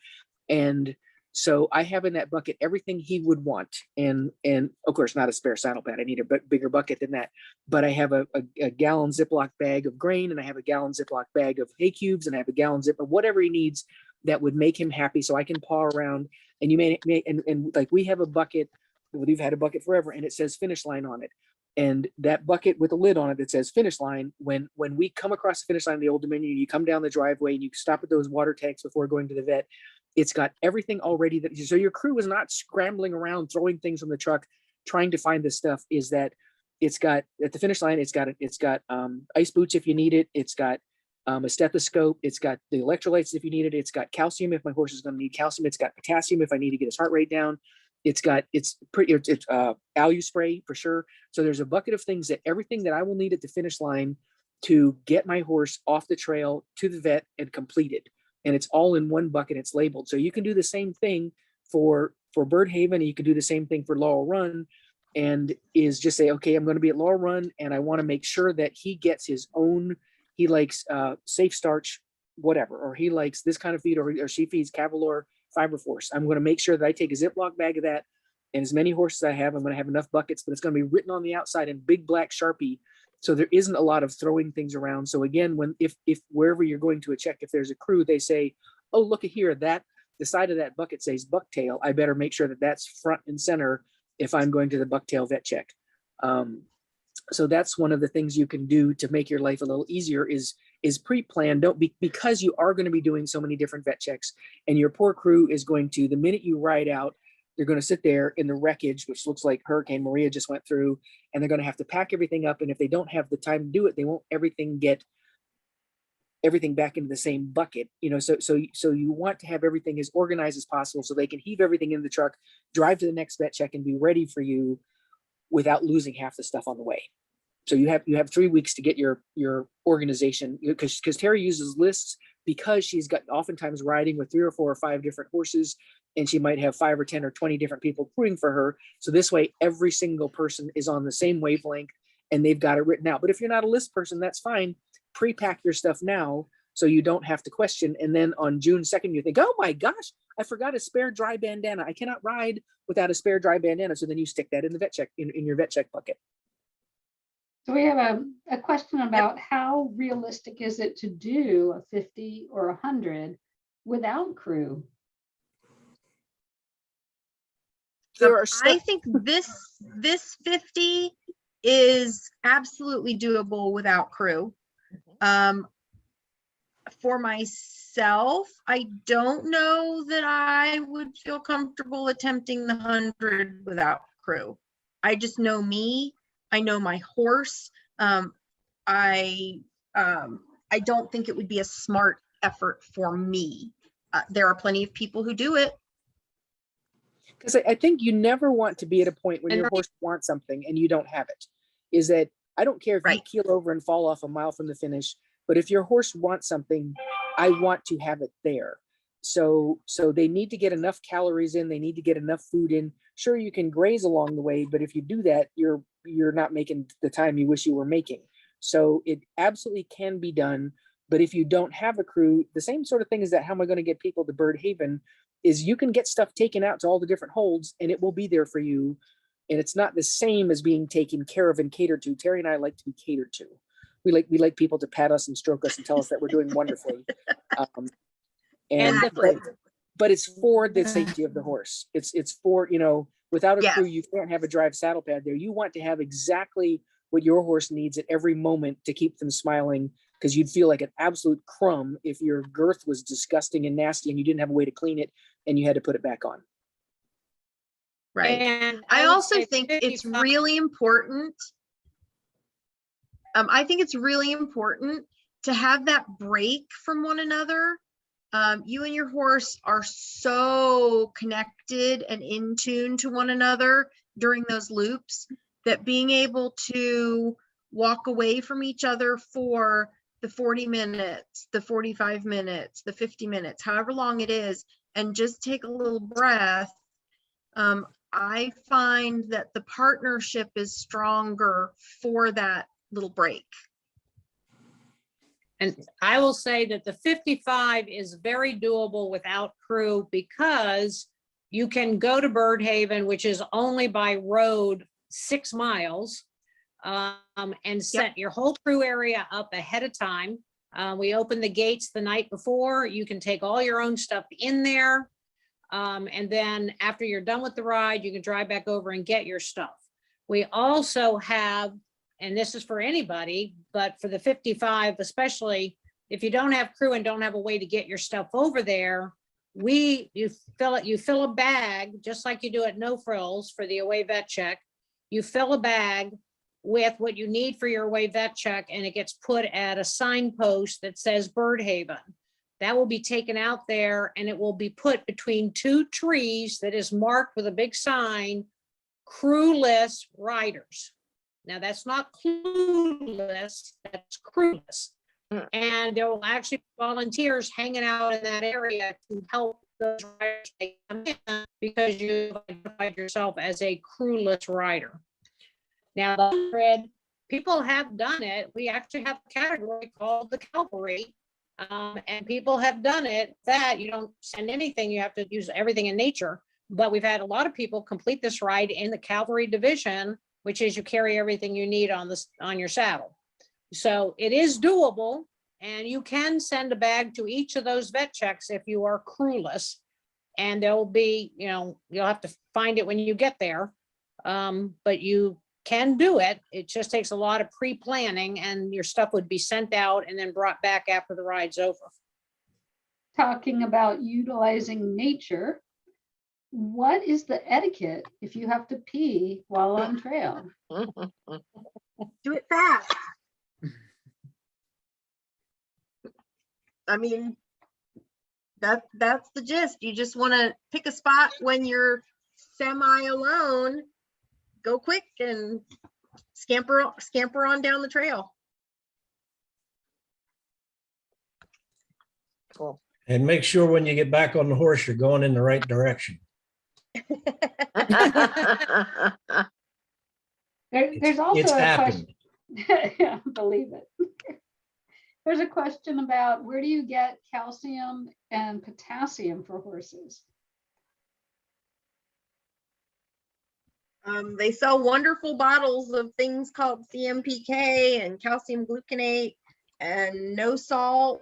And so I have in that bucket everything he would want. And of course, not a spare saddle pad. I need a bigger bucket than that. But I have a gallon Ziploc bag of grain, and I have a gallon Ziploc bag of hay cubes, and I have a gallon Ziploc, whatever he needs that would make him happy, so I can paw around. And you may and like we have a bucket, we've had a bucket forever, and it says finish line on it. And that bucket with a lid on it that says finish line, when we come across the finish line of the Old Dominion, you come down the driveway and you stop at those water tanks before going to the vet. It's got everything already that, so your crew is not scrambling around, throwing things from the truck, trying to find this stuff. Is that it's got at the finish line, it's got ice boots if you need it. It's got a stethoscope. It's got the electrolytes if you need it. It's got calcium if my horse is going to need calcium. It's got potassium if I need to get his heart rate down. It's alu spray for sure. So there's a bucket of things, that everything that I will need at the finish line to get my horse off the trail to the vet and completed. And it's all in one bucket. It's labeled. So you can do the same thing for Bird Haven, and you can do the same thing for Laurel Run, and is just say, okay, I'm going to be at Laurel Run and I want to make sure that he gets his own, he likes safe starch, whatever, or he likes this kind of feed, or she feeds Cavalier Fiber Force. I'm going to make sure that I take a Ziploc bag of that, and as many horses I have, I'm going to have enough buckets, but it's going to be written on the outside in big black Sharpie. So there isn't a lot of throwing things around. So again, if wherever you're going to a check, if there's a crew, they say, oh, look at here, that the side of that bucket says bucktail. I better make sure that that's front and center if I'm going to the bucktail vet check. So that's one of the things you can do to make your life a little easier is pre-plan. Because you are going to be doing so many different vet checks, and your poor crew is going to, the minute you ride out, they're going to sit there in the wreckage, which looks like Hurricane Maria just went through, and they're going to have to pack everything up. And if they don't have the time to do it, they won't get everything back into the same bucket. So you want to have everything as organized as possible so they can heave everything in the truck, drive to the next vet check, and be ready for you without losing half the stuff on the way. So you have 3 weeks to get your organization, because Terry uses lists, because she's got oftentimes riding with 3 or 4 or 5 different horses, and she might have 5 or 10 or 20 different people crewing for her. So this way, every single person is on the same wavelength and they've got it written out. But if you're not a list person, that's fine. Pre-pack your stuff now so you don't have to question. And then on June 2nd, you think, oh my gosh, I forgot a spare dry bandana. I cannot ride without a spare dry bandana. So then you stick that in the vet check, in your vet check bucket. So we have a question about how realistic is it to do a 50 or 100 without crew? I think this 50 is absolutely doable without crew. For myself, I don't know that I would feel comfortable attempting the 100 without crew. I just know me. I know my horse. I don't think it would be a smart effort for me. There are plenty of people who do it. Because I think you never want to be at a point when your horse wants something and you don't have it. Is that, I don't care if you keel over and fall off a mile from the finish, but if your horse wants something, I want to have it there. So they need to get enough calories in, they need to get enough food in. Sure, you can graze along the way, but if you do that, you're not making the time you wish you were making. So it absolutely can be done. But if you don't have a crew, the same sort of thing is that, how am I going to get people to Bird Haven, is you can get stuff taken out to all the different holds and it will be there for you. And it's not the same as being taken care of and catered to. Terry and I like to be catered to. We like people to pat us and stroke us and tell us that we're doing wonderfully. But it's for the safety of the horse. It's for, without a crew, you can't have a drive saddle pad there. You want to have exactly what your horse needs at every moment to keep them smiling, because you'd feel like an absolute crumb if your girth was disgusting and nasty and you didn't have a way to clean it and you had to put it back on. Right. And I also think it's really important. I think it's really important to have that break from one another. You and your horse are so connected and in tune to one another during those loops that being able to walk away from each other for the 40 minutes, the 45 minutes, the 50 minutes, however long it is, and just take a little breath. I find that the partnership is stronger for that little break. And I will say that the 55 is very doable without crew, because you can go to Bird Haven, which is only by road 6 miles, and set your whole crew area up ahead of time. We open the gates the night before. You can take all your own stuff in there. And then after you're done with the ride, you can drive back over and get your stuff. We also have, and this is for anybody, but for the 55, especially if you don't have crew and don't have a way to get your stuff over there, you fill a bag, just like you do at No Frills for the away vet check. You fill a bag with what you need for your away vet check, and it gets put at a signpost that says Bird Haven. That will be taken out there, and it will be put between two trees that is marked with a big sign, crewless riders. Now, that's not clueless, that's crewless. And there will actually be volunteers hanging out in that area to help those riders come in, because you've identified yourself as a crewless rider. Now, the 100 people have done it. We actually have a category called the cavalry. And people have done it that you don't send anything, you have to use everything in nature. But we've had a lot of people complete this ride in the cavalry division, which is you carry everything you need on your saddle. So it is doable, and you can send a bag to each of those vet checks if you are crewless. And there will be, you'll have to find it when you get there. But you can do it. It just takes a lot of pre-planning, and your stuff would be sent out and then brought back after the ride's over. Talking about utilizing nature, what is the etiquette if you have to pee while on trail? Do it fast. I mean, that's the gist. You just want to pick a spot when you're semi alone, go quick and scamper on down the trail. Cool. And make sure when you get back on the horse, you're going in the right direction. There's also It's a happened. question. Yeah, believe it. There's a question about where do you get calcium and potassium for horses? They sell wonderful bottles of things called CMPK and calcium gluconate and no salt.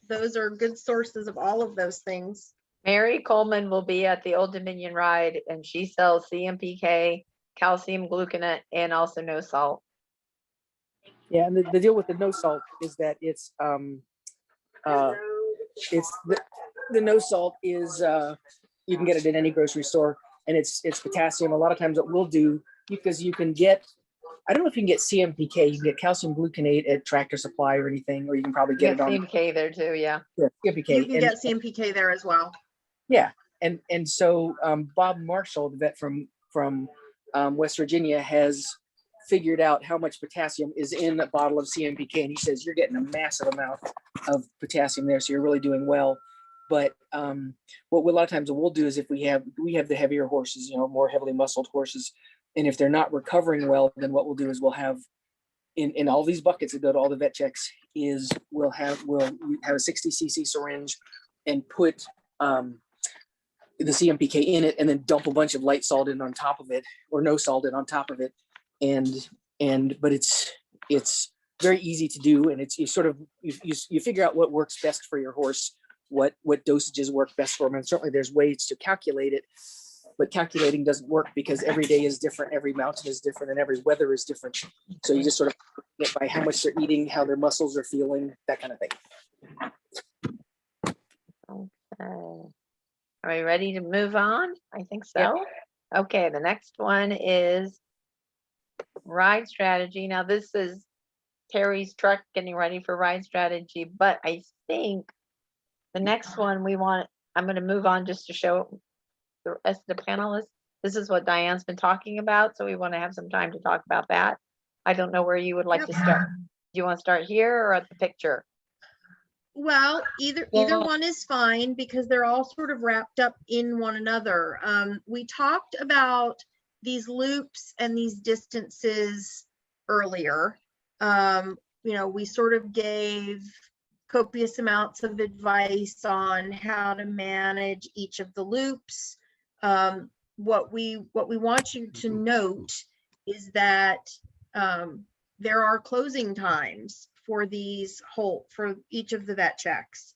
Those are good sources of all of those things. Mary Coleman will be at the Old Dominion ride, and she sells CMPK, calcium gluconate, and also no salt. Yeah, and the deal with the no salt is that it's the no salt is you can get it at any grocery store, and it's potassium. A lot of times what we'll do, because you can get, I don't know if you can get CMPK, you can get calcium gluconate at Tractor Supply or anything, or you can probably get Get it on CMK there too, yeah. CMPK. You can get CMPK there as well. Yeah, and so Bob Marshall, the vet from West Virginia, has figured out how much potassium is in a bottle of CMPK, and he says you're getting a massive amount of potassium there, so you're really doing well. But what a lot of times we'll do is if we have the heavier horses, more heavily muscled horses, and if they're not recovering well, then what we'll do is we'll have in all these buckets that go to all the vet checks is we'll have a 60 cc syringe and put the CMPK in it, and then dump a bunch of light salt in on top of it, or no salt in on top of it. But it's very easy to do, and it's you figure out what works best for your horse, what dosages work best for them, and certainly there's ways to calculate it, but calculating doesn't work because every day is different, every mountain is different, and every weather is different. So you just sort of get by how much they're eating, how their muscles are feeling, that kind of thing. Okay. Are we ready to move on? I think so. Okay, the next one is ride strategy. Now this is Terry's truck getting ready for ride strategy, but I think the next one I'm going to move on just to show the rest of the panelists. This is what Diane's been talking about, so we want to have some time to talk about that. I don't know where you would like to start. Do you want to start here or at the picture? Well, either one is fine because they're all sort of wrapped up in one another. We talked about these loops and these distances earlier. We sort of gave copious amounts of advice on how to manage each of the loops. What we want you to note is that there are closing times for for each of the vet checks,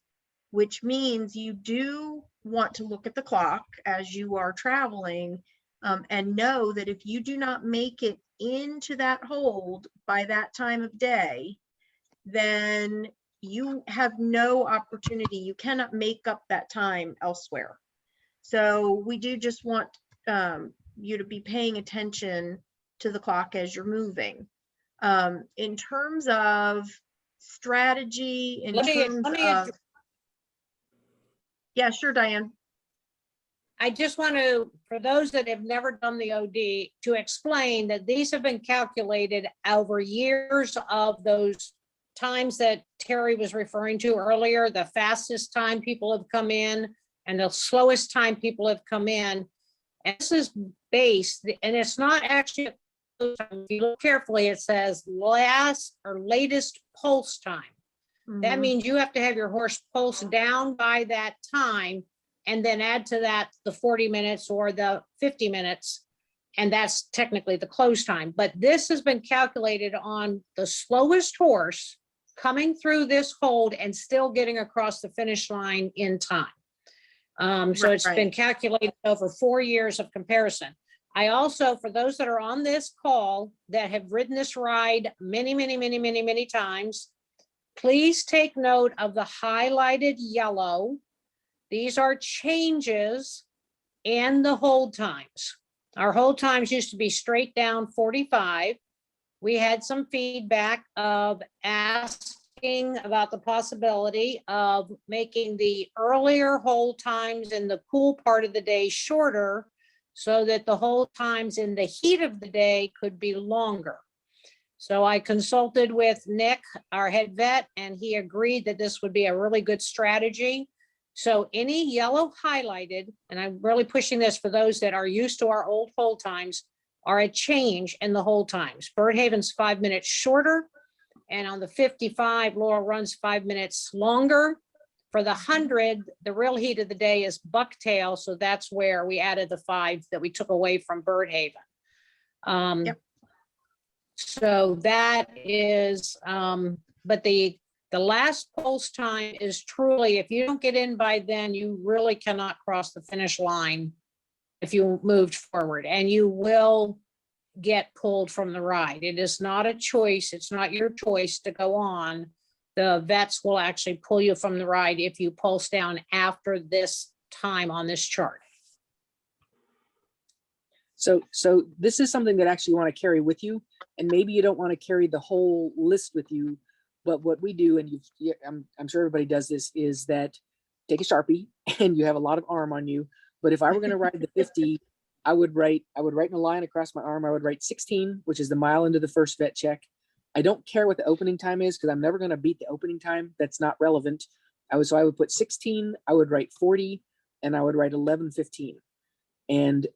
which means you do want to look at the clock as you are traveling And know that if you do not make it into that hold by that time of day, then you have no opportunity. You cannot make up that time elsewhere. So we do just want you to be paying attention to the clock as you're moving. In terms of strategy, in terms of, yeah, sure, Diane. I just want to, for those that have never done the OD, to explain that these have been calculated over years of those times that Terry was referring to earlier, the fastest time people have come in and the slowest time people have come in. And this is based, and it's not actually, if you look carefully, it says last or latest pulse time. That Mhm. means you have to have your horse pulse down by that time and then add to that the 40 minutes or the 50 minutes. And that's technically the close time. But this has been calculated on the slowest horse coming through this hold and still getting across the finish line in time. So it's been Right. calculated over 4 years of comparison. I also, for those that are on this call that have ridden this ride many times, please take note of the highlighted yellow. These are changes in the hold times. Our hold times used to be straight down 45. We had some feedback of asking about the possibility of making the earlier hold times in the cool part of the day shorter so that the hold times in the heat of the day could be longer. So I consulted with Nick, our head vet, and he agreed that this would be a really good strategy. So any yellow highlighted, and I'm really pushing this for those that are used to our old hold times, are a change in the hold times. Birdhaven's 5 minutes shorter, and on the 55, Laurel runs 5 minutes longer. For the 100, the real heat of the day is bucktail, so that's where we added the 5 that we took away from Birdhaven. Yep. So that is, but the last pulse time is truly, if you don't get in by then, you really cannot cross the finish line if you moved forward, and you will get pulled from the ride. It is not a choice. It's not your choice to go on. The vets will actually pull you from the ride if you pulse down after this time on this chart. So this is something that actually you want to carry with you, and maybe you don't want to carry the whole list with you, but what we do, and I'm sure everybody does this, is that take a Sharpie and you have a lot of arm on you. But if I were going to ride the 50, I would write in a line across my arm. I would write 16, which is the mile into the first vet check. I don't care what the opening time is because I'm never going to beat the opening time. That's not relevant. So I would put 16, I would write 40, and I would write 11:15. And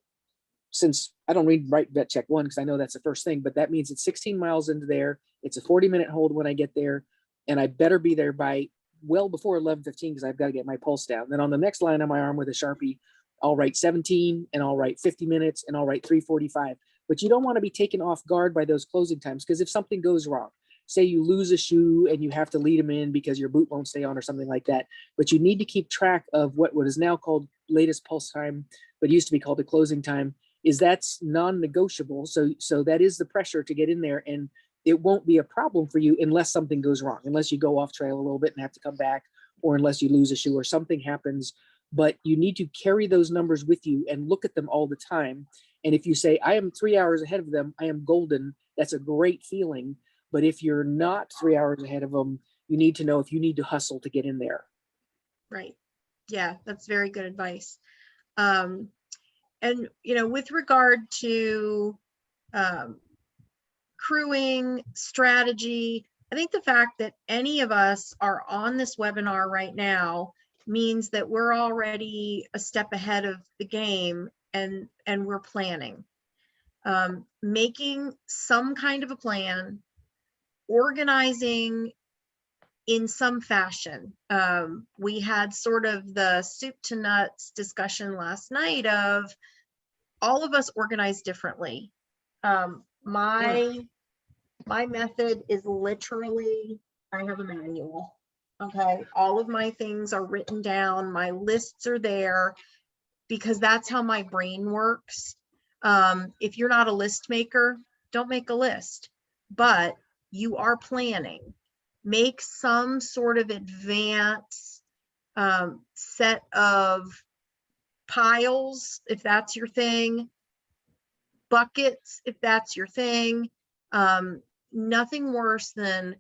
since I don't write vet check 1 because I know that's the first thing, but that means it's 16 miles into there. It's a 40-minute hold when I get there, and I better be there by well before 11:15 because I've got to get my pulse down. Then on the next line on my arm with a Sharpie, I'll write 17, and I'll write 50 minutes, and I'll write 3:45. But you don't want to be taken off guard by those closing times, because if something goes wrong, say you lose a shoe and you have to lead them in because your boot won't stay on or something like that, but you need to keep track of what is now called latest pulse time, but used to be called the closing time, is that's non-negotiable. So that is the pressure to get in there, and it won't be a problem for you unless something goes wrong, unless you go off trail a little bit and have to come back, or unless you lose a shoe or something happens. But you need to carry those numbers with you and look at them all the time. And if you say, I am 3 hours ahead of them, I am golden, that's a great feeling. But if you're not 3 hours ahead of them, you need to know if you need to hustle to get in there. Right. Yeah, that's very good advice. And, with regard to crewing strategy, I think the fact that any of us are on this webinar right now means that we're already a step ahead of the game, and we're planning, making some kind of a plan, organizing in some fashion. We had sort of the soup to nuts discussion last night of all of us organize differently. My method is literally, I have a manual. Okay, all of my things are written down, my lists are there, because that's how my brain works. If you're not a list maker, don't make a list, but you are planning. Make some sort of advance set of piles, if that's your thing, buckets, if that's your thing. Nothing worse than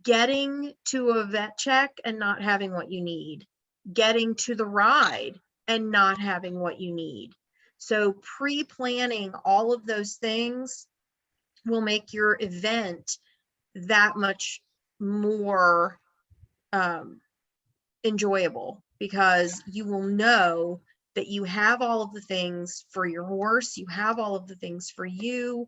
getting to a vet check and not having what you need, getting to the ride and not having what you need. So pre-planning all of those things will make your event that much more enjoyable, because you will know that you have all of the things for your horse, you have all of the things for you.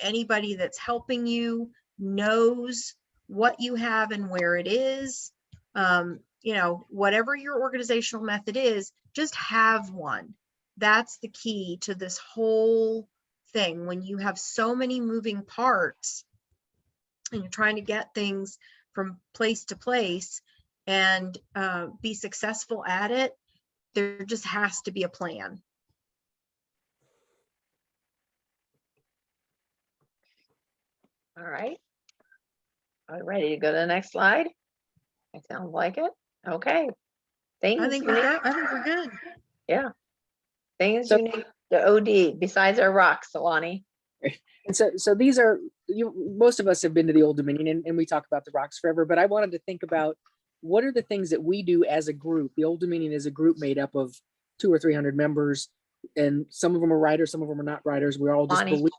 Anybody that's helping you knows what you have and where it is. You know, whatever your organizational method is, just have one. That's the key to this whole thing. When you have so many moving parts and you're trying to get things from place to place and be successful at it, there just has to be a plan. All right. Are we ready to go to the next slide? It sounds like it. Okay. Things I think we're good. I think we're good. Yeah. Things So- unique to OD besides our rocks, Alani. And so these are, most of us have been to the Old Dominion, and we talk about the rocks forever, but I wanted to think about what are the things that we do as a group. The Old Dominion is a group made up of 200 or 300 members, and some of them are riders, some of them are not riders. We're all just Lonnie, believe.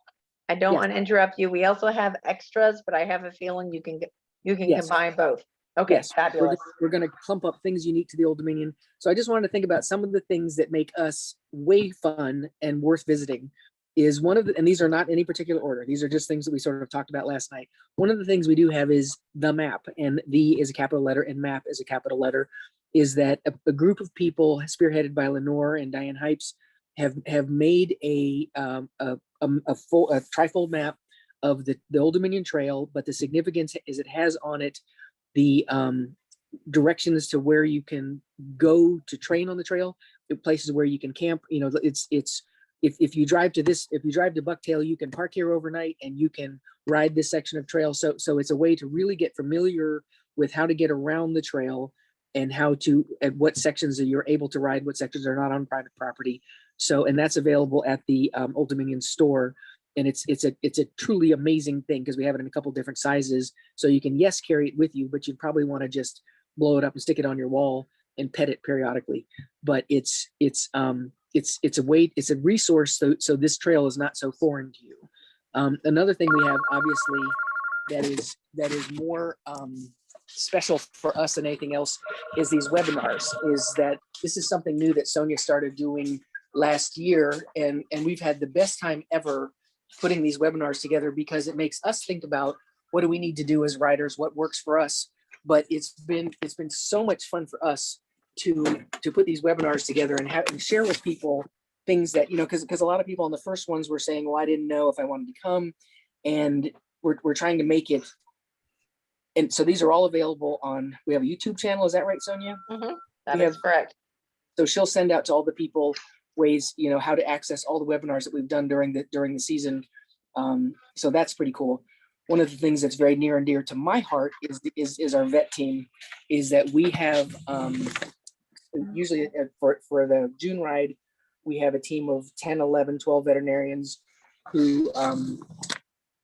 I don't Yes. want to interrupt you. We also have extras, but I have a feeling you can Yes. combine both. Okay, Yes, fabulous. we're going to clump up things unique to the Old Dominion. So I just wanted to think about some of the things that make us way fun and worth visiting. Is one of the, and these are not in any particular order. These are just things that we sort of talked about last night. One of the things we do have is the map, and the is a capital letter and map is a capital letter. Is that a group of people spearheaded by Lenore and Diane Hypes have made a trifold map of the Old Dominion Trail, but the significance is it has on it the directions to where you can go to train on the trail, the places where you can camp. You know, it's if you drive to Bucktail, you can park here overnight and you can ride this section of trail. So it's a way to really get familiar with how to get around the trail and how to, at what sections you're able to ride, what sections are not on private property. So, and that's available at the Old Dominion store. And it's a truly amazing thing because we have it in a couple different sizes. So you can, yes, carry it with you, but you'd probably want to just blow it up and stick it on your wall and pet it periodically. But it's a way, it's a resource. So this trail is not so foreign to you. Another thing we have, obviously, that is more special for us than anything else is these webinars. Is that this is something new that Sonia started doing last year, and we've had the best time ever putting these webinars together because it makes us think about what do we need to do as riders, what works for us. But it's been so much fun for us to put these webinars together and share with people things that, you know, because a lot of people on the first ones were saying, well, I didn't know if I wanted to come, and we're trying to make it. And so these are all available on, we have a YouTube channel. Is that right, Sonia? That is correct. So she'll send out to all the people ways, you know, how to access all the webinars that we've done during the season. So that's pretty cool. One of the things that's very near and dear to my heart is our vet team, is that we have usually for the June ride, we have a team of 10, 11, 12 veterinarians who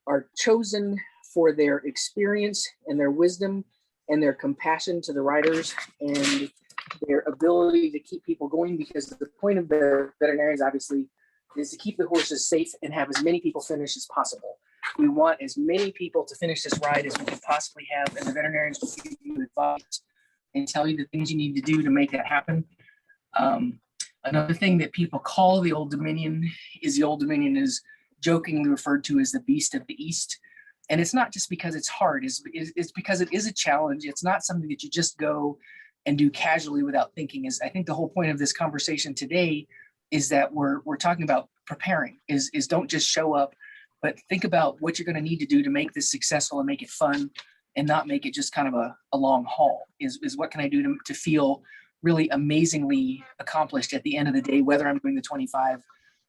are chosen for their experience and their wisdom and their compassion to the riders and their ability to keep people going, because the point of the veterinarians obviously is to keep the horses safe and have as many people finish as possible. We want as many people to finish this ride as we can possibly have, and the veterinarians will give you advice and tell you the things you need to do to make that happen. Another thing that people call the Old Dominion is jokingly referred to as the Beast of the East. And it's not just because it's hard, it's because it is a challenge. It's not something that you just go and do casually without thinking. I think the whole point of this conversation today is that we're talking about preparing, is don't just show up, but think about what you're going to need to do to make this successful and make it fun and not make it just kind of a long haul. Is what can I do to feel really amazingly accomplished at the end of the day, whether I'm doing the 25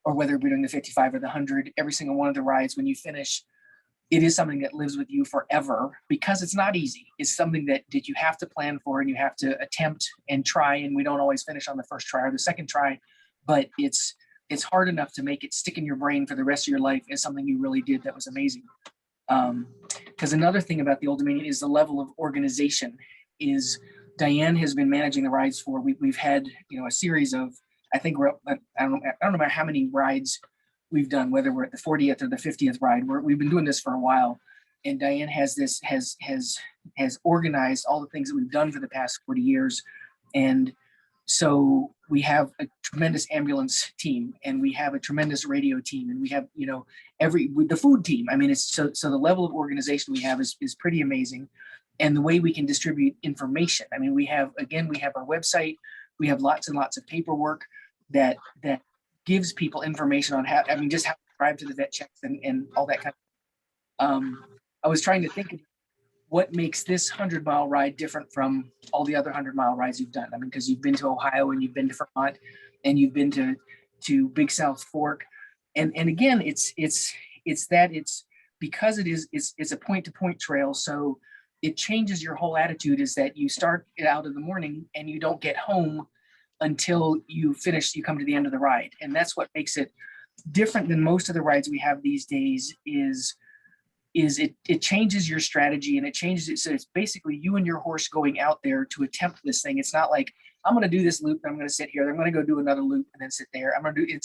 or whether we're doing the 55 or the 100, every single one of the rides, when you finish, it is something that lives with you forever because it's not easy. It's something that you have to plan for and you have to attempt and try. And we don't always finish on the first try or the second try, but it's hard enough to make it stick in your brain for the rest of your life as something you really did that was amazing. Because another thing about the Old Dominion is the level of organization. Is Diane has been managing the rides for, we've had, a series of, I think we're up, I don't know how many rides we've done, whether we're at the 40th or the 50th ride. We've been doing this for a while, and Diane has organized all the things that we've done for the past 40 years. And so we have a tremendous ambulance team, and we have a tremendous radio team, and we have, the food team. I mean, it's so the level of organization we have is pretty amazing. And the way we can distribute information. I mean, we have our website, we have lots and lots of paperwork that gives people information on just how to drive to the vet checks and all that kind of. I was trying to think of what makes this 100-mile ride different from all the other 100-mile rides you've done. I mean, because you've been to Ohio and you've been to Vermont and you've been to Big South Fork, and again, it's because it's a point-to-point trail, so it changes your whole attitude. Is that you start it out in the morning and you don't get home until you come to the end of the ride, and that's what makes it different than most of the rides we have these days. Is it changes your strategy, and it changes it. So it's basically you and your horse going out there to attempt this thing. It's not like I'm going to do this loop and I'm going to sit here. I'm going to go do another loop and then sit there. I'm going to do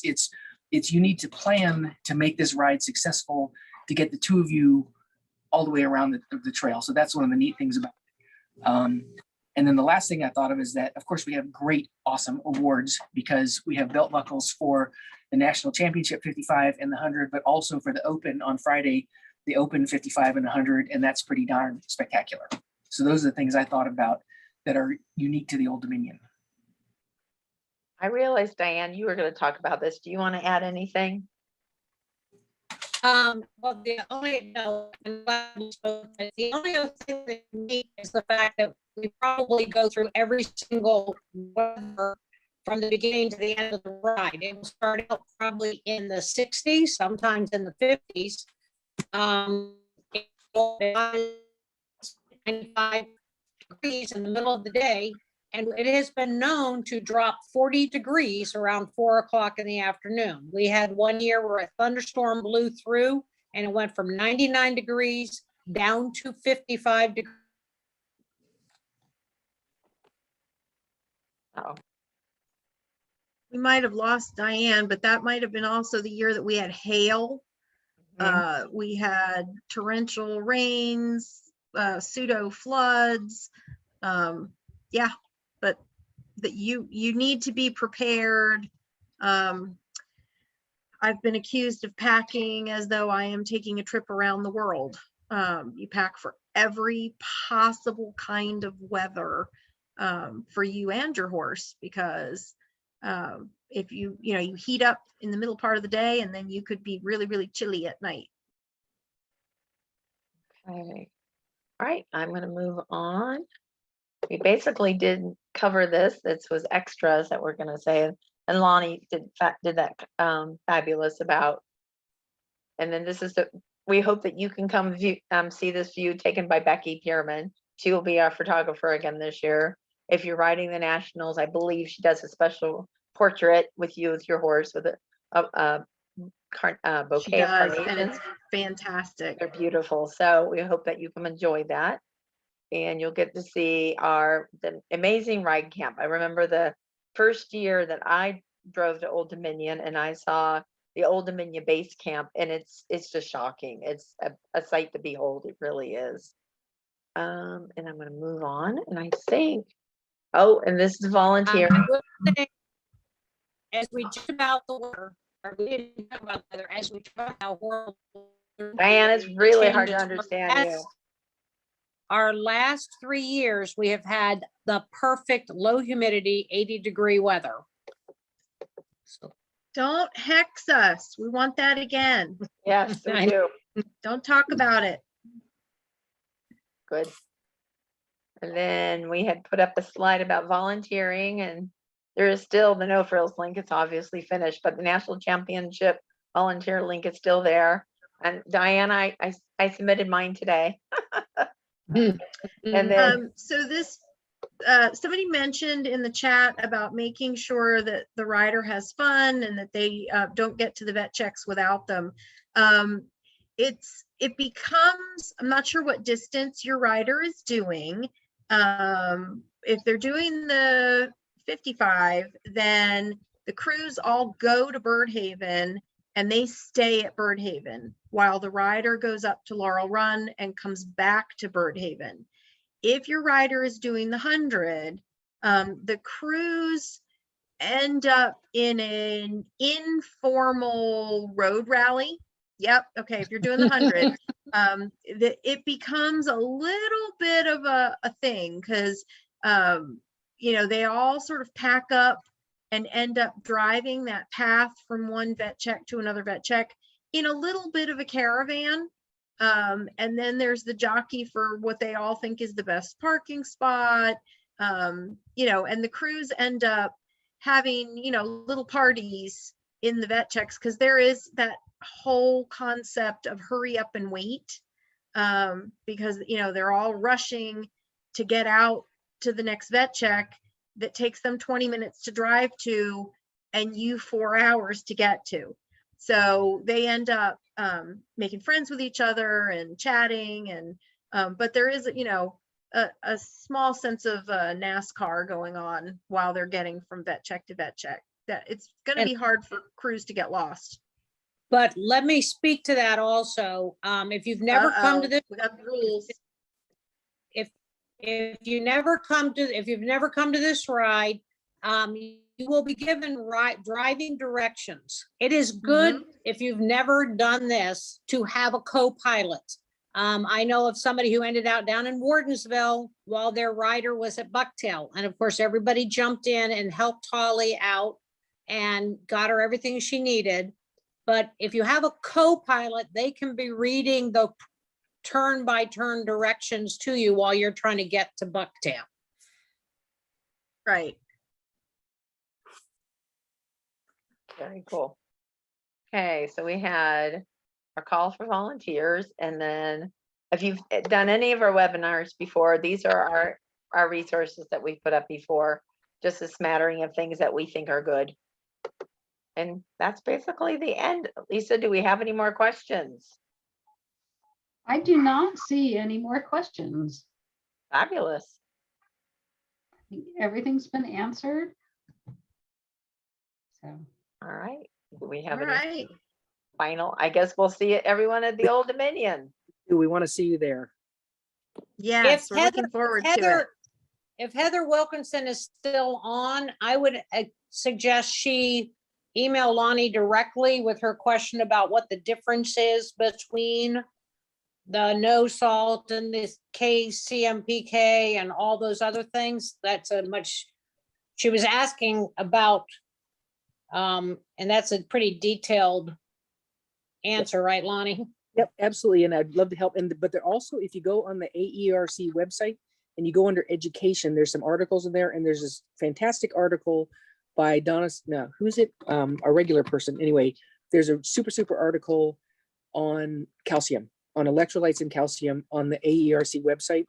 it's you need to plan to make this ride successful, to get the two of you all the way around the trail. So that's one of the neat things about it. And then the last thing I thought of is that, of course, we have great, awesome awards because we have belt buckles for the National Championship 55 and the 100, but also for the Open on Friday, the Open 55 and 100, and that's pretty darn spectacular. So those are the things I thought about that are unique to the Old Dominion. I realized, Diane, you were going to talk about this. Do you want to add anything? Well, the only other thing that unique is the fact that we probably go through every single weather from the beginning to the end of the ride. It will start out probably in the 60s, sometimes in the 50s. 95 degrees in the middle of the day, and it has been known to drop 40 degrees around 4 o'clock in the afternoon. We had one year where a thunderstorm blew through and it went from 99 degrees down to 55 degrees. Oh, We might have lost Diane, but that might have been also the year that we had hail. We had torrential rains, pseudo floods. Yeah, but that you need to be prepared. I've been accused of packing as though I am taking a trip around the world. You pack for every possible kind of weather for you and your horse, because if you heat up in the middle part of the day, and then you could be really, really chilly at night. okay. All right, I'm going to move on. We basically did cover this. This was extras that we're going to say, and Lonnie did that fabulous about. And then this is we hope that you can come view, see this view taken by Becky Pierman. She will be our photographer again this year. If you're riding the nationals, I believe she does a special portrait with you with your horse with a bouquet She of does, and carnations. it's fantastic. They're beautiful. So we hope that you come enjoy that, and you'll get to see the amazing ride camp. I remember the first year that I drove to Old Dominion and I saw the Old Dominion base camp, and it's just shocking. It's a sight to behold. It really is. And I'm going to move on, and I think, and this is volunteer. As we talk about the weather, or we didn't talk about the weather, as we talk about horrible. Diane, it's really hard to understand you. Our last 3 years, we have had the perfect low humidity, 80-degree weather. So Don't hex us. We want that again. Yes, we do. Don't talk about it. Good. And then we had put up a slide about volunteering, and there is still the No Frills link. It's obviously finished, but the National Championship volunteer link is still there. And Diane, I submitted mine today. And then, So this, somebody mentioned in the chat about making sure that the rider has fun and that they don't get to the vet checks without them. It becomes, I'm not sure what distance your rider is doing. If they're doing the 55, then the crews all go to Birdhaven and they stay at Birdhaven while the rider goes up to Laurel Run and comes back to Birdhaven. If your rider is doing the 100, the crews end up in an informal road rally. Yep. Okay. If you're doing the 100, it becomes a little bit of a thing because, you know, they all sort of pack up and end up driving that path from one vet check to another vet check in a little bit of a caravan. And then there's the jockey for what they all think is the best parking spot, you know, and the crews end up having, you know, little parties in the vet checks because there is that whole concept of hurry up and wait, because, you know, they're all rushing to get out to the next vet check that takes them 20 minutes to drive to and you 4 hours to get to. So they end up making friends with each other and chatting, and but there is, you know, a small sense of NASCAR going on while they're getting from vet check to vet check. That it's going to be hard for crews to get lost. But let me speak to that also. If you've never come to this, We got the rules. if you've never come to this ride, you will be given driving directions. It is good if you've never done this to have a co-pilot. I know of somebody who ended out down in Wardensville while their rider was at Bucktail. And of course, everybody jumped in and helped Holly out and got her everything she needed. But if you have a co-pilot, they can be reading the turn-by-turn directions to you while you're trying to get to Bucktail. Right. very cool. Okay, so we had our call for volunteers, and then if you've done any of our webinars before, these are our resources that we've put up before, just a smattering of things that we think are good. And that's basically the end. Lisa, do we have any more questions? I do not see any more questions. Fabulous. I think everything's been answered. So, All right. Do we have All any right. final? I guess we'll see everyone at the Old Dominion. Do we want to see you there? Yes, we're looking forward to it. If Heather Wilkinson is still on, I would suggest she email Lonnie directly with her question about what the difference is between the no salt and this KCMPK and all those other things. That's a much, she was asking about, and that's a pretty detailed answer, right, Lonnie? Yep, absolutely. And I'd love to help. And but they're also, if you go on the AERC website and you go under education, there's some articles in there, and there's this fantastic article by Donna, no, who's it? A regular person. Anyway, there's a super article on calcium, on electrolytes and calcium on the AERC website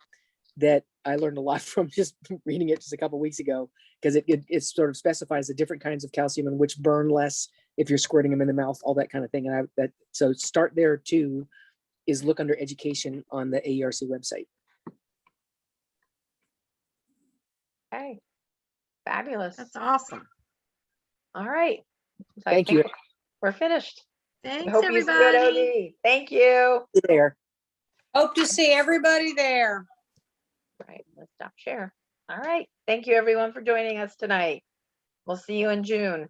that I learned a lot from just reading it just a couple of weeks ago, because it sort of specifies the different kinds of calcium and which burn less if you're squirting them in the mouth, all that kind of thing. And so start there too, is look under education on the AERC website. Okay. Fabulous. That's awesome. All right. So I Thank you. think we're finished. I Thanks, hope you see you at everybody. OD. Thank you. There. Hope to see everybody there. All right, let's stop share. All right. Thank you everyone for joining us tonight. We'll see you in June.